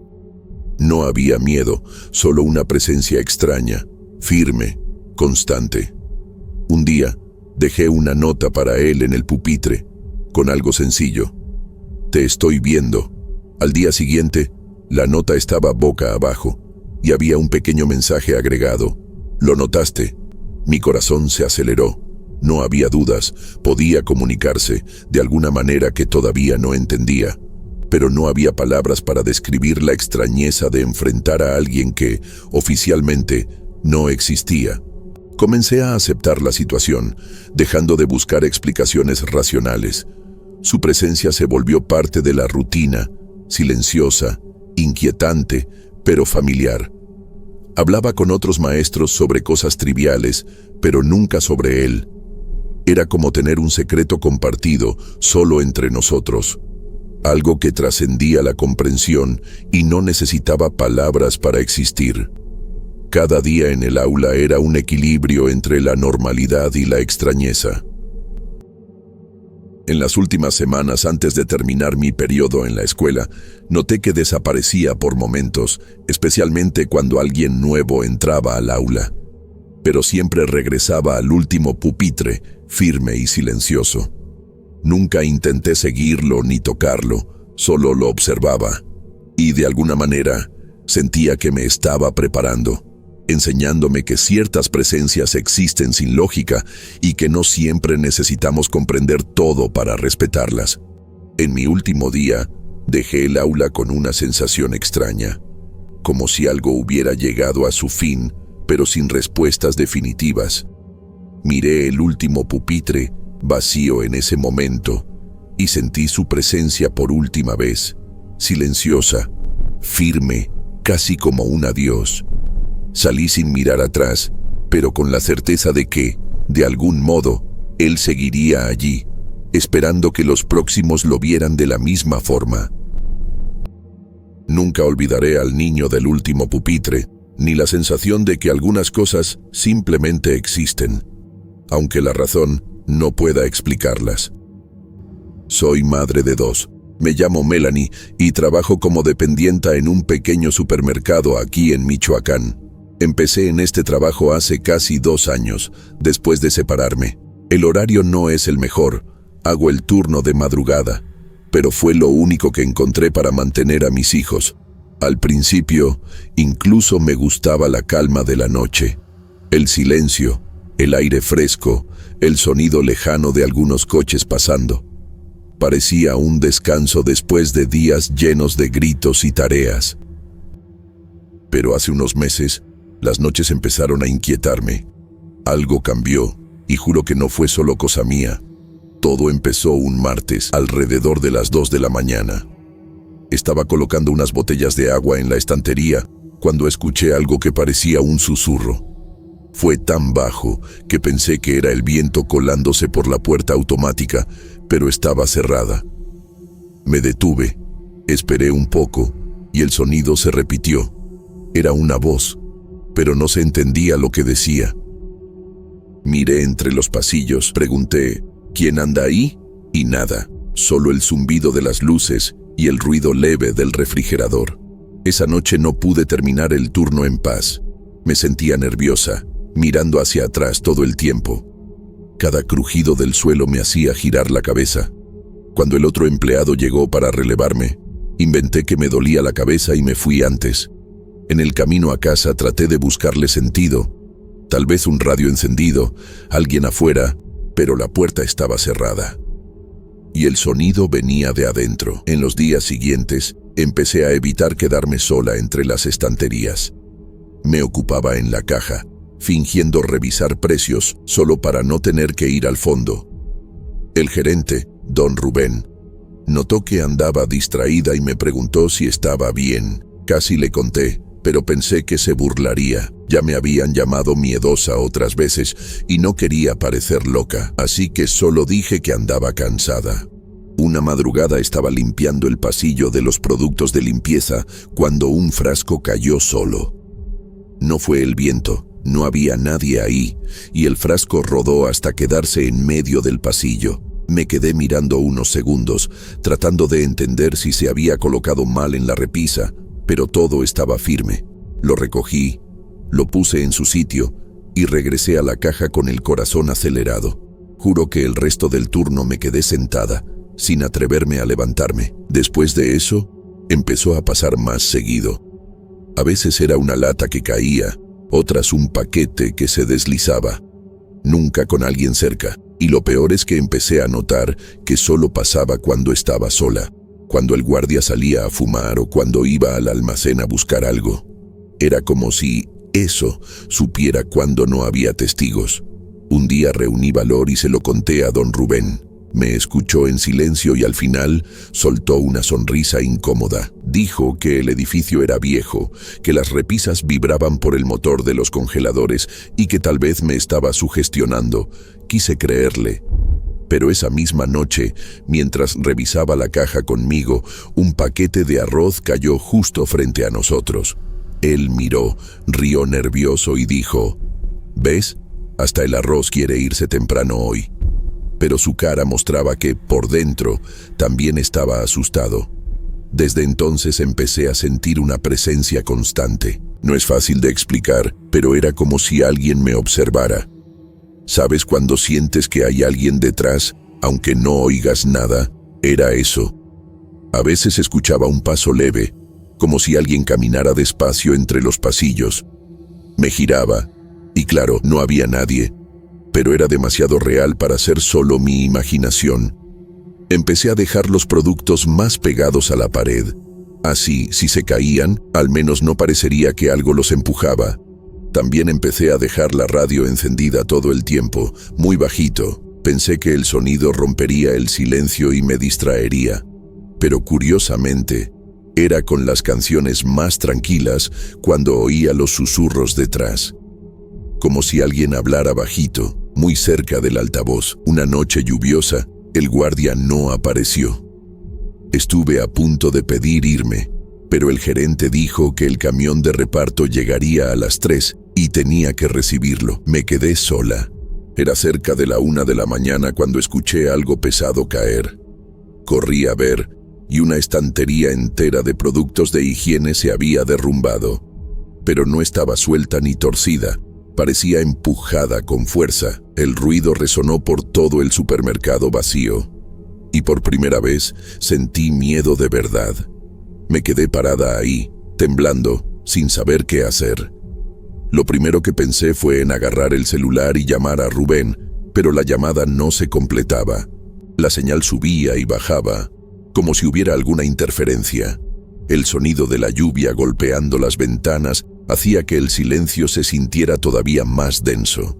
[SPEAKER 1] No había miedo, solo una presencia extraña, firme, constante. Un día, dejé una nota para él en el pupitre, con algo sencillo: «Te estoy viendo». Al día siguiente, la nota estaba boca abajo, y había un pequeño mensaje agregado: «¿Lo notaste?». Mi corazón se aceleró. No había dudas, podía comunicarse de alguna manera que todavía no entendía, pero no había palabras para describir la extrañeza de enfrentar a alguien que, oficialmente, no existía. Comencé a aceptar la situación, dejando de buscar explicaciones racionales. Su presencia se volvió parte de la rutina, silenciosa, inquietante, pero familiar. Hablaba con otros maestros sobre cosas triviales, pero nunca sobre él. Era como tener un secreto compartido solo entre nosotros, algo que trascendía la comprensión y no necesitaba palabras para existir. Cada día en el aula era un equilibrio entre la normalidad y la extrañeza. En las últimas semanas antes de terminar mi periodo en la escuela, noté que desaparecía por momentos, especialmente cuando alguien nuevo entraba al aula. Pero siempre regresaba al último pupitre, firme y silencioso. Nunca intenté seguirlo ni tocarlo, solo lo observaba. Y de alguna manera, sentía que me estaba preparando, enseñándome que ciertas presencias existen sin lógica y que no siempre necesitamos comprender todo para respetarlas. En mi último día, dejé el aula con una sensación extraña, como si algo hubiera llegado a su fin, pero sin respuestas definitivas. Miré el último pupitre, vacío en ese momento, y sentí su presencia por última vez, silenciosa, firme, casi como un adiós. Salí sin mirar atrás, pero con la certeza de que, de algún modo, él seguiría allí, esperando que los próximos lo vieran de la misma forma. Nunca olvidaré al niño del último pupitre, ni la sensación de que algunas cosas simplemente existen, aunque la razón no pueda explicarlas. Soy madre de 2. Me llamo Melanie y trabajo como dependienta en un pequeño supermercado aquí en Michoacán. Empecé en este trabajo hace casi 2 años, después de separarme. El horario no es el mejor, hago el turno de madrugada, pero fue lo único que encontré para mantener a mis hijos. Al principio, incluso me gustaba la calma de la noche, el silencio, el aire fresco, el sonido lejano de algunos coches pasando. Parecía un descanso después de días llenos de gritos y tareas. Pero hace unos meses, las noches empezaron a inquietarme. Algo cambió, y juro que no fue solo cosa mía. Todo empezó un martes, alrededor de las 2 de la mañana. Estaba colocando unas botellas de agua en la estantería, cuando escuché algo que parecía un susurro. Fue tan bajo que pensé que era el viento colándose por la puerta automática, pero estaba cerrada. Me detuve, esperé un poco, y el sonido se repitió. Era una voz, pero no se entendía lo que decía. Miré entre los pasillos, pregunté, ¿quién anda ahí? Y nada, solo el zumbido de las luces y el ruido leve del refrigerador. Esa noche no pude terminar el turno en paz. Me sentía nerviosa, mirando hacia atrás todo el tiempo. Cada crujido del suelo me hacía girar la cabeza. Cuando el otro empleado llegó para relevarme, inventé que me dolía la cabeza y me fui antes. En el camino a casa traté de buscarle sentido. Tal vez un radio encendido, alguien afuera, pero la puerta estaba cerrada. Y el sonido venía de adentro. En los días siguientes, empecé a evitar quedarme sola entre las estanterías. Me ocupaba en la caja, fingiendo revisar precios solo para no tener que ir al fondo. El gerente, don Rubén, notó que andaba distraída y me preguntó si estaba bien. Casi le conté, pero pensé que se burlaría. Ya me habían llamado miedosa otras veces y no quería parecer loca, así que solo dije que andaba cansada. Una madrugada estaba limpiando el pasillo de los productos de limpieza cuando un frasco cayó solo. No fue el viento, no había nadie ahí, y el frasco rodó hasta quedarse en medio del pasillo. Me quedé mirando unos segundos, tratando de entender si se había colocado mal en la repisa, pero todo estaba firme. Lo recogí, lo puse en su sitio y regresé a la caja con el corazón acelerado. Juro que el resto del turno me quedé sentada, sin atreverme a levantarme. Después de eso, empezó a pasar más seguido. A veces era una lata que caía, otras un paquete que se deslizaba. Nunca con alguien cerca, y lo peor es que empecé a notar que solo pasaba cuando estaba sola, cuando el guardia salía a fumar o cuando iba al almacén a buscar algo. Era como si eso supiera cuando no había testigos. Un día reuní valor y se lo conté a don Rubén. Me escuchó en silencio y al final soltó una sonrisa incómoda. Dijo que el edificio era viejo, que las repisas vibraban por el motor de los congeladores y que tal vez me estaba sugestionando. Quise creerle. Pero esa misma noche, mientras revisaba la caja conmigo, un paquete de arroz cayó justo frente a nosotros. Él miró, rió nervioso y dijo: «¿Ves? Hasta el arroz quiere irse temprano hoy». Pero su cara mostraba que, por dentro, también estaba asustado. Desde entonces empecé a sentir una presencia constante. No es fácil de explicar, pero era como si alguien me observara. ¿Sabes cuando sientes que hay alguien detrás, aunque no oigas nada? Era eso. A veces escuchaba un paso leve, como si alguien caminara despacio entre los pasillos. Me giraba, y claro, no había nadie, pero era demasiado real para ser solo mi imaginación. Empecé a dejar los productos más pegados a la pared. Así, si se caían, al menos no parecería que algo los empujaba. También empecé a dejar la radio encendida todo el tiempo, muy bajito. Pensé que el sonido rompería el silencio y me distraería. Pero curiosamente, era con las canciones más tranquilas cuando oía los susurros detrás. Como si alguien hablara bajito, muy cerca del altavoz. Una noche lluviosa, el guardia no apareció. Estuve a punto de pedir irme, pero el gerente dijo que el camión de reparto llegaría a las 3 y tenía que recibirlo. Me quedé sola. Era cerca de la 1 de la mañana cuando escuché algo pesado caer. Corrí a ver, y una estantería entera de productos de higiene se había derrumbado. Pero no estaba suelta ni torcida. Parecía empujada con fuerza. El ruido resonó por todo el supermercado vacío. Y por primera vez sentí miedo de verdad. Me quedé parada ahí, temblando, sin saber qué hacer. Lo primero que pensé fue en agarrar el celular y llamar a Rubén, pero la llamada no se completaba. La señal subía y bajaba, como si hubiera alguna interferencia. El sonido de la lluvia golpeando las ventanas hacía que el silencio se sintiera todavía más denso.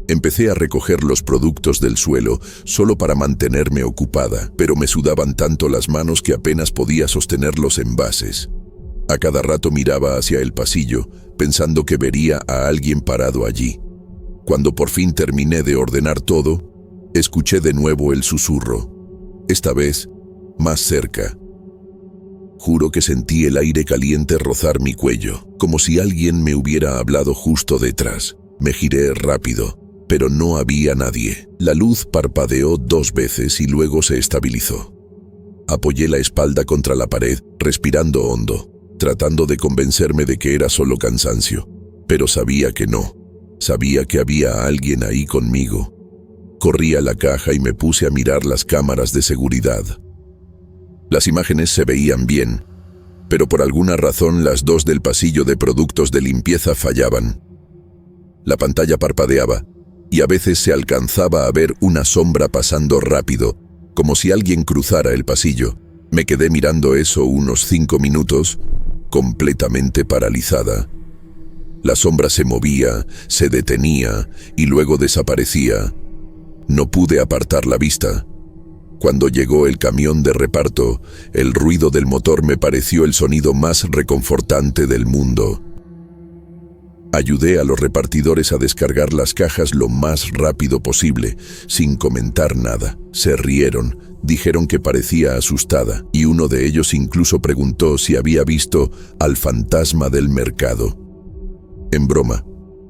[SPEAKER 1] Empecé a recoger los productos del suelo solo para mantenerme ocupada, pero me sudaban tanto las manos que apenas podía sostener los envases. A cada rato miraba hacia el pasillo, pensando que vería a alguien parado allí. Cuando por fin terminé de ordenar todo, escuché de nuevo el susurro. Esta vez, más cerca. Juro que sentí el aire caliente rozar mi cuello, como si alguien me hubiera hablado justo detrás. Me giré rápido, pero no había nadie. La luz parpadeó 2 veces y luego se estabilizó. Apoyé la espalda contra la pared, respirando hondo, tratando de convencerme de que era solo cansancio. Pero sabía que no. Sabía que había alguien ahí conmigo. Corrí a la caja y me puse a mirar las cámaras de seguridad. Las imágenes se veían bien, pero por alguna razón las 2 del pasillo de productos de limpieza fallaban. La pantalla parpadeaba, y a veces se alcanzaba a ver una sombra pasando rápido, como si alguien cruzara el pasillo. Me quedé mirando eso unos 5 minutos, completamente paralizada. La sombra se movía, se detenía y luego desaparecía. No pude apartar la vista. Cuando llegó el camión de reparto, el ruido del motor me pareció el sonido más reconfortante del mundo. Ayudé a los repartidores a descargar las cajas lo más rápido posible, sin comentar nada. Se rieron, dijeron que parecía asustada, y uno de ellos incluso preguntó si había visto al fantasma del mercado. En broma,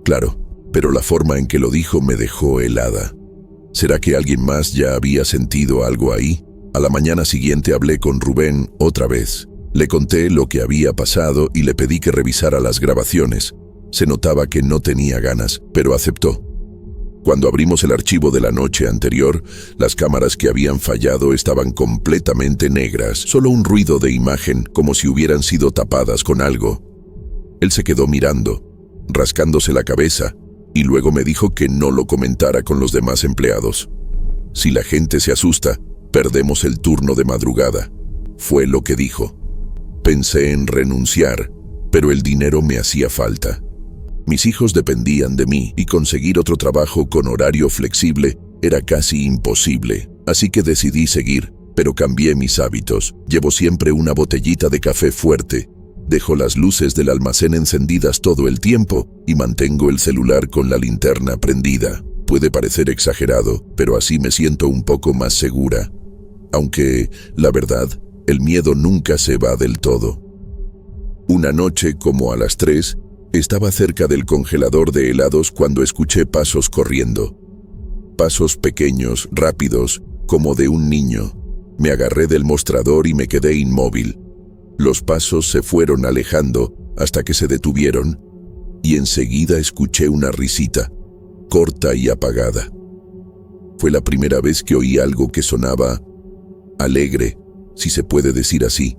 [SPEAKER 1] claro, pero la forma en que lo dijo me dejó helada. ¿Será que alguien más ya había sentido algo ahí? A la mañana siguiente hablé con Rubén otra vez. Le conté lo que había pasado y le pedí que revisara las grabaciones. Se notaba que no tenía ganas, pero aceptó. Cuando abrimos el archivo de la noche anterior, las cámaras que habían fallado estaban completamente negras, solo un ruido de imagen, como si hubieran sido tapadas con algo. Él se quedó mirando, rascándose la cabeza, y luego me dijo que no lo comentara con los demás empleados. Si la gente se asusta, perdemos el turno de madrugada, fue lo que dijo. Pensé en renunciar, pero el dinero me hacía falta. Mis hijos dependían de mí y conseguir otro trabajo con horario flexible era casi imposible, así que decidí seguir, pero cambié mis hábitos. Llevo siempre una botellita de café fuerte, dejo las luces del almacén encendidas todo el tiempo y mantengo el celular con la linterna prendida. Puede parecer exagerado, pero así me siento un poco más segura. Aunque, la verdad, el miedo nunca se va del todo. Una noche, como a las 3, estaba cerca del congelador de helados cuando escuché pasos corriendo. Pasos pequeños, rápidos, como de un niño. Me agarré del mostrador y me quedé inmóvil. Los pasos se fueron alejando hasta que se detuvieron y enseguida escuché una risita, corta y apagada. Fue la primera vez que oí algo que sonaba alegre, si se puede decir así.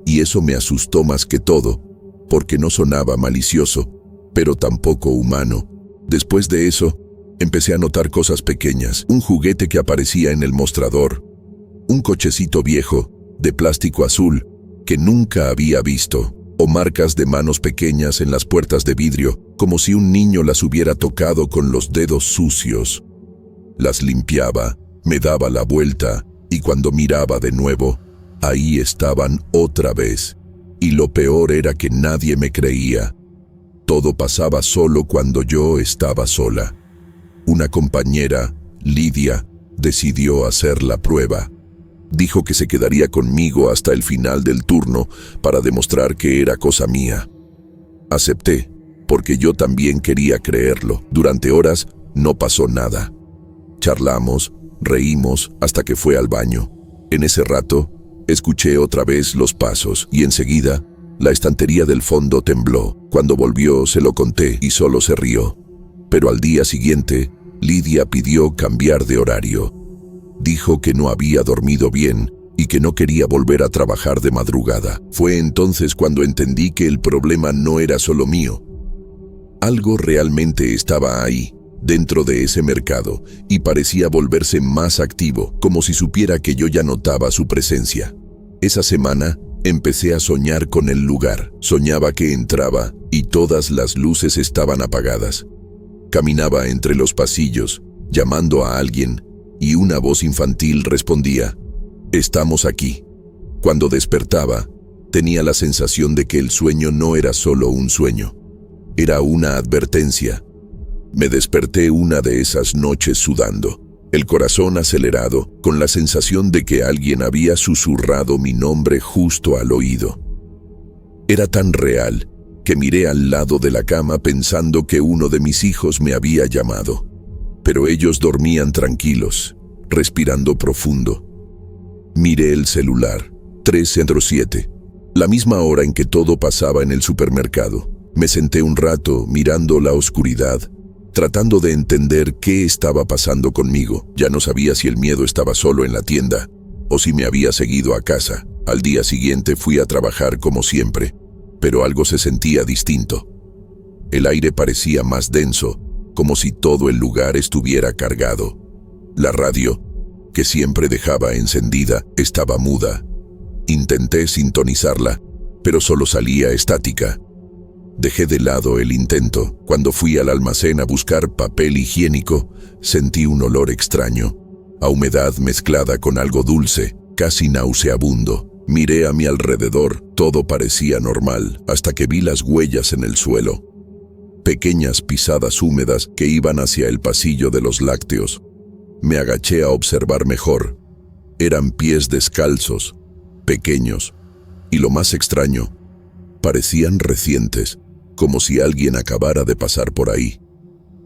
[SPEAKER 1] Y eso me asustó más que todo, porque no sonaba malicioso, pero tampoco humano. Después de eso, empecé a notar cosas pequeñas. Un juguete que aparecía en el mostrador. Un cochecito viejo, de plástico azul, que nunca había visto. O marcas de manos pequeñas en las puertas de vidrio, como si un niño las hubiera tocado con los dedos sucios. Las limpiaba, me daba la vuelta, y cuando miraba de nuevo, ahí estaban otra vez. Y lo peor era que nadie me creía. Todo pasaba solo cuando yo estaba sola. Una compañera, Lidia, decidió hacer la prueba. Dijo que se quedaría conmigo hasta el final del turno para demostrar que era cosa mía. Acepté, porque yo también quería creerlo. Durante horas no pasó nada. Charlamos, reímos hasta que fue al baño. En ese rato, escuché otra vez los pasos y enseguida, la estantería del fondo tembló. Cuando volvió se lo conté y solo se rió. Pero al día siguiente, Lidia pidió cambiar de horario. Dijo que no había dormido bien y que no quería volver a trabajar de madrugada. Fue entonces cuando entendí que el problema no era solo mío. Algo realmente estaba ahí, dentro de ese mercado, y parecía volverse más activo, como si supiera que yo ya notaba su presencia. Esa semana, empecé a soñar con el lugar. Soñaba que entraba y todas las luces estaban apagadas. Caminaba entre los pasillos, llamando a alguien, y una voz infantil respondía, «Estamos aquí». Cuando despertaba, tenía la sensación de que el sueño no era solo un sueño. Era una advertencia. Me desperté una de esas noches sudando, el corazón acelerado, con la sensación de que alguien había susurrado mi nombre justo al oído. Era tan real que miré al lado de la cama pensando que uno de mis hijos me había llamado. Pero ellos dormían tranquilos, respirando profundo. Miré el celular, 3:07, la misma hora en que todo pasaba en el supermercado. Me senté un rato mirando la oscuridad, tratando de entender qué estaba pasando conmigo. Ya no sabía si el miedo estaba solo en la tienda o si me había seguido a casa. Al día siguiente fui a trabajar como siempre, pero algo se sentía distinto. El aire parecía más denso, como si todo el lugar estuviera cargado. La radio, que siempre dejaba encendida, estaba muda. Intenté sintonizarla, pero solo salía estática. Dejé de lado el intento. Cuando fui al almacén a buscar papel higiénico, sentí un olor extraño, a humedad mezclada con algo dulce, casi nauseabundo. Miré a mi alrededor, todo parecía normal, hasta que vi las huellas en el suelo. Pequeñas pisadas húmedas que iban hacia el pasillo de los lácteos. Me agaché a observar mejor. Eran pies descalzos, pequeños, y lo más extraño, parecían recientes, como si alguien acabara de pasar por ahí.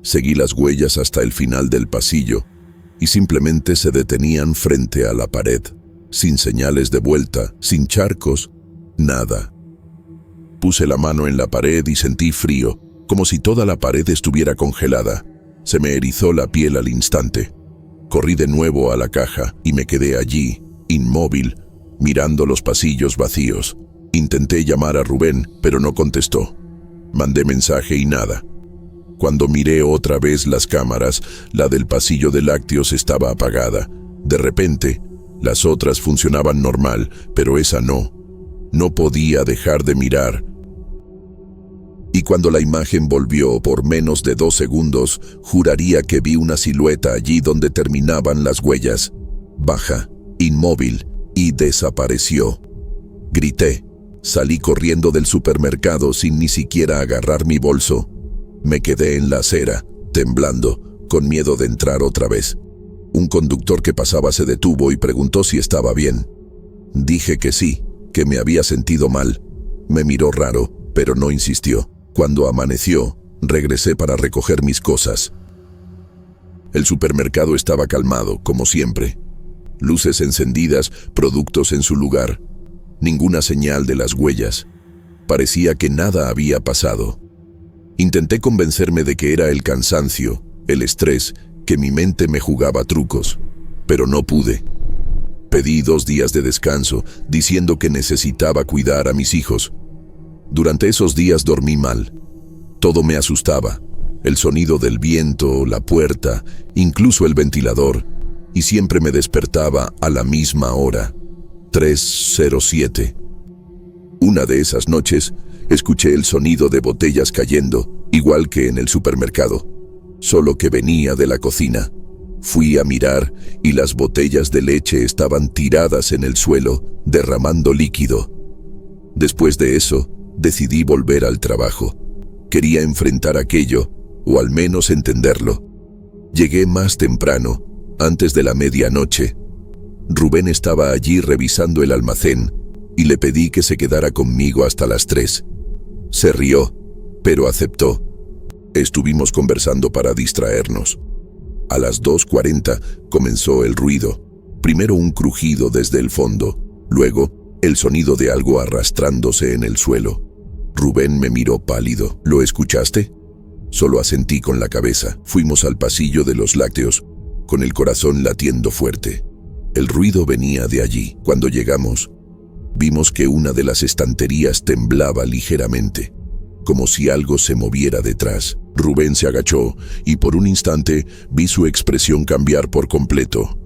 [SPEAKER 1] Seguí las huellas hasta el final del pasillo, y simplemente se detenían frente a la pared, sin señales de vuelta, sin charcos, nada. Puse la mano en la pared y sentí frío, como si toda la pared estuviera congelada. Se me erizó la piel al instante. Corrí de nuevo a la caja y me quedé allí, inmóvil, mirando los pasillos vacíos. Intenté llamar a Rubén, pero no contestó. Mandé mensaje y nada. Cuando miré otra vez las cámaras, la del pasillo de lácteos estaba apagada. De repente, las otras funcionaban normal, pero esa no. No podía dejar de mirar. Y cuando la imagen volvió por menos de 2 segundos, juraría que vi una silueta allí donde terminaban las huellas. Baja, inmóvil, y desapareció. Grité. Salí corriendo del supermercado sin ni siquiera agarrar mi bolso. Me quedé en la acera, temblando, con miedo de entrar otra vez. Un conductor que pasaba se detuvo y preguntó si estaba bien. Dije que sí, que me había sentido mal, Me miró raro, pero no insistió. Cuando amaneció, regresé para recoger mis cosas. El supermercado estaba calmado, como siempre. Luces encendidas, productos en su lugar. Ninguna señal de las huellas. Parecía que nada había pasado. Intenté convencerme de que era el cansancio, el estrés, que mi mente me jugaba trucos, pero no pude. Pedí 2 días de descanso, diciendo que necesitaba cuidar a mis hijos. Durante esos días dormí mal. Todo me asustaba. El sonido del viento, la puerta, incluso el ventilador, y siempre me despertaba a la misma hora, 3:07. Una de esas noches, escuché el sonido de botellas cayendo, igual que en el supermercado, solo que venía de la cocina. Fui a mirar y las botellas de leche estaban tiradas en el suelo, derramando líquido. Después de eso, decidí volver al trabajo. Quería enfrentar aquello, o al menos entenderlo. Llegué más temprano, antes de la medianoche. Rubén estaba allí revisando el almacén y le pedí que se quedara conmigo hasta las 3. Se rió, pero aceptó. Estuvimos conversando para distraernos. A las 2:40 comenzó el ruido. Primero un crujido desde el fondo, luego el sonido de algo arrastrándose en el suelo. Rubén me miró pálido. ¿Lo escuchaste? Solo asentí con la cabeza. Fuimos al pasillo de los lácteos, con el corazón latiendo fuerte. El ruido venía de allí. Cuando llegamos, vimos que una de las estanterías temblaba ligeramente, como si algo se moviera detrás. Rubén se agachó y por un instante vi su expresión cambiar por completo.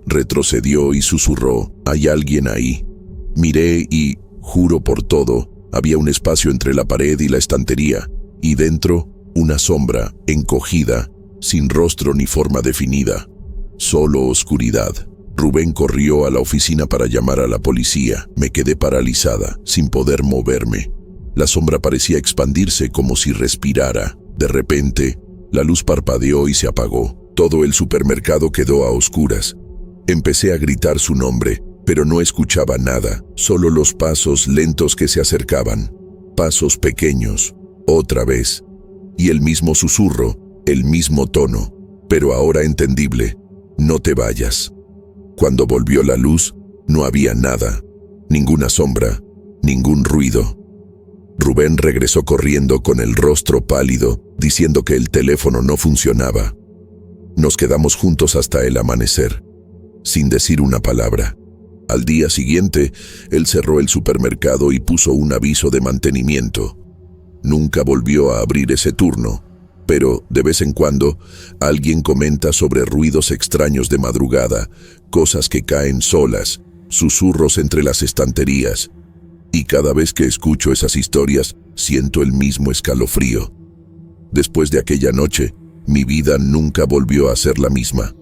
[SPEAKER 1] Retrocedió y susurró: «¿Hay alguien ahí?». Miré y, juro por todo, había un espacio entre la pared y la estantería, y dentro, una sombra, encogida, sin rostro ni forma definida. Solo oscuridad. Rubén corrió a la oficina para llamar a la policía. Me quedé paralizada, sin poder moverme. La sombra parecía expandirse como si respirara. De repente, la luz parpadeó y se apagó. Todo el supermercado quedó a oscuras. Empecé a gritar su nombre, pero no escuchaba nada, solo los pasos lentos que se acercaban. Pasos pequeños, otra vez. Y el mismo susurro, el mismo tono, pero ahora entendible: «No te vayas». Cuando volvió la luz, no había nada, ninguna sombra, ningún ruido. Rubén regresó corriendo con el rostro pálido, diciendo que el teléfono no funcionaba. Nos quedamos juntos hasta el amanecer, sin decir una palabra. Al día siguiente, él cerró el supermercado y puso un aviso de mantenimiento. Nunca volvió a abrir ese turno, pero de vez en cuando alguien comenta sobre ruidos extraños de madrugada, cosas que caen solas, susurros entre las estanterías. Y cada vez que escucho esas historias, siento el mismo escalofrío. Después de aquella noche, mi vida nunca volvió a ser la misma.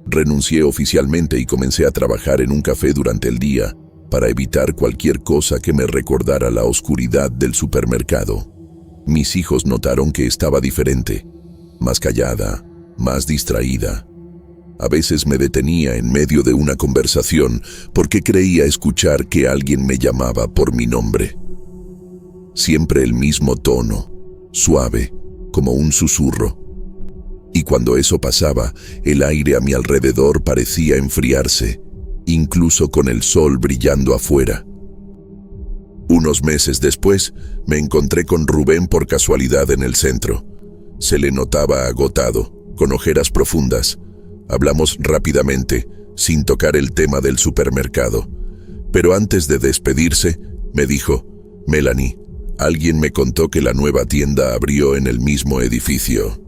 [SPEAKER 1] Renuncié oficialmente y comencé a trabajar en un café durante el día para evitar cualquier cosa que me recordara la oscuridad del supermercado. Mis hijos notaron que estaba diferente, más callada, más distraída. A veces me detenía en medio de una conversación porque creía escuchar que alguien me llamaba por mi nombre. Siempre el mismo tono, suave, como un susurro. Y cuando eso pasaba, el aire a mi alrededor parecía enfriarse, incluso con el sol brillando afuera. Unos meses después, me encontré con Rubén por casualidad en el centro. Se le notaba agotado, con ojeras profundas. Hablamos rápidamente, sin tocar el tema del supermercado. Pero antes de despedirse, me dijo: «Melanie, alguien me contó que la nueva tienda abrió en el mismo edificio».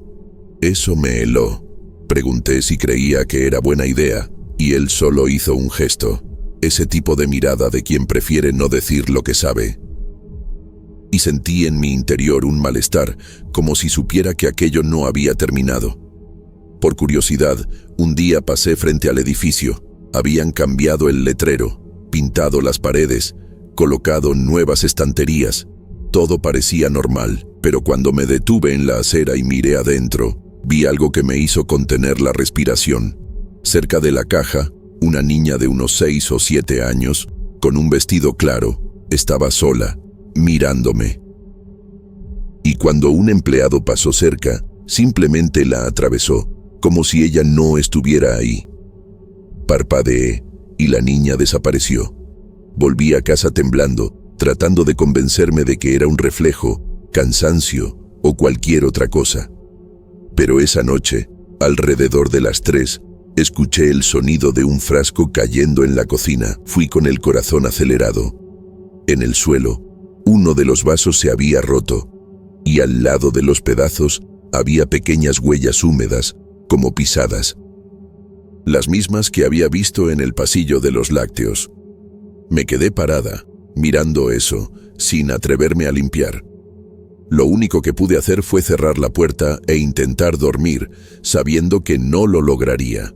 [SPEAKER 1] Eso me heló. Pregunté si creía que era buena idea, y él solo hizo un gesto. Ese tipo de mirada de quien prefiere no decir lo que sabe. Y sentí en mi interior un malestar, como si supiera que aquello no había terminado. Por curiosidad, un día pasé frente al edificio. Habían cambiado el letrero, pintado las paredes, colocado nuevas estanterías. Todo parecía normal, pero cuando me detuve en la acera y miré adentro, vi algo que me hizo contener la respiración. Cerca de la caja, una niña de unos 6 o 7 años, con un vestido claro, estaba sola, mirándome. Y cuando un empleado pasó cerca, simplemente la atravesó, como si ella no estuviera ahí. Parpadeé y la niña desapareció. Volví a casa temblando, tratando de convencerme de que era un reflejo, cansancio o cualquier otra cosa. Pero esa noche, alrededor de las 3, escuché el sonido de un frasco cayendo en la cocina. Fui con el corazón acelerado. En el suelo, uno de los vasos se había roto, y al lado de los pedazos había pequeñas huellas húmedas, como pisadas. Las mismas que había visto en el pasillo de los lácteos. Me quedé parada, mirando eso, sin atreverme a limpiar. Lo único que pude hacer fue cerrar la puerta e intentar dormir, sabiendo que no lo lograría.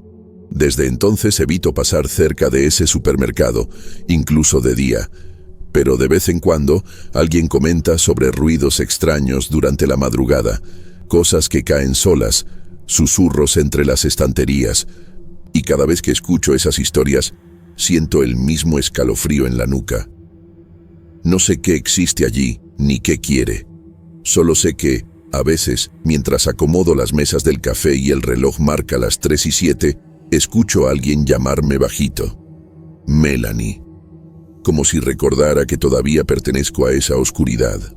[SPEAKER 1] Desde entonces evito pasar cerca de ese supermercado, incluso de día, pero de vez en cuando alguien comenta sobre ruidos extraños durante la madrugada, cosas que caen solas, susurros entre las estanterías, y cada vez que escucho esas historias, siento el mismo escalofrío en la nuca. No sé qué existe allí, ni qué quiere. Solo sé que, a veces, mientras acomodo las mesas del café y el reloj marca las 3:07, escucho a alguien llamarme bajito. Melanie. Como si recordara que todavía pertenezco a esa oscuridad.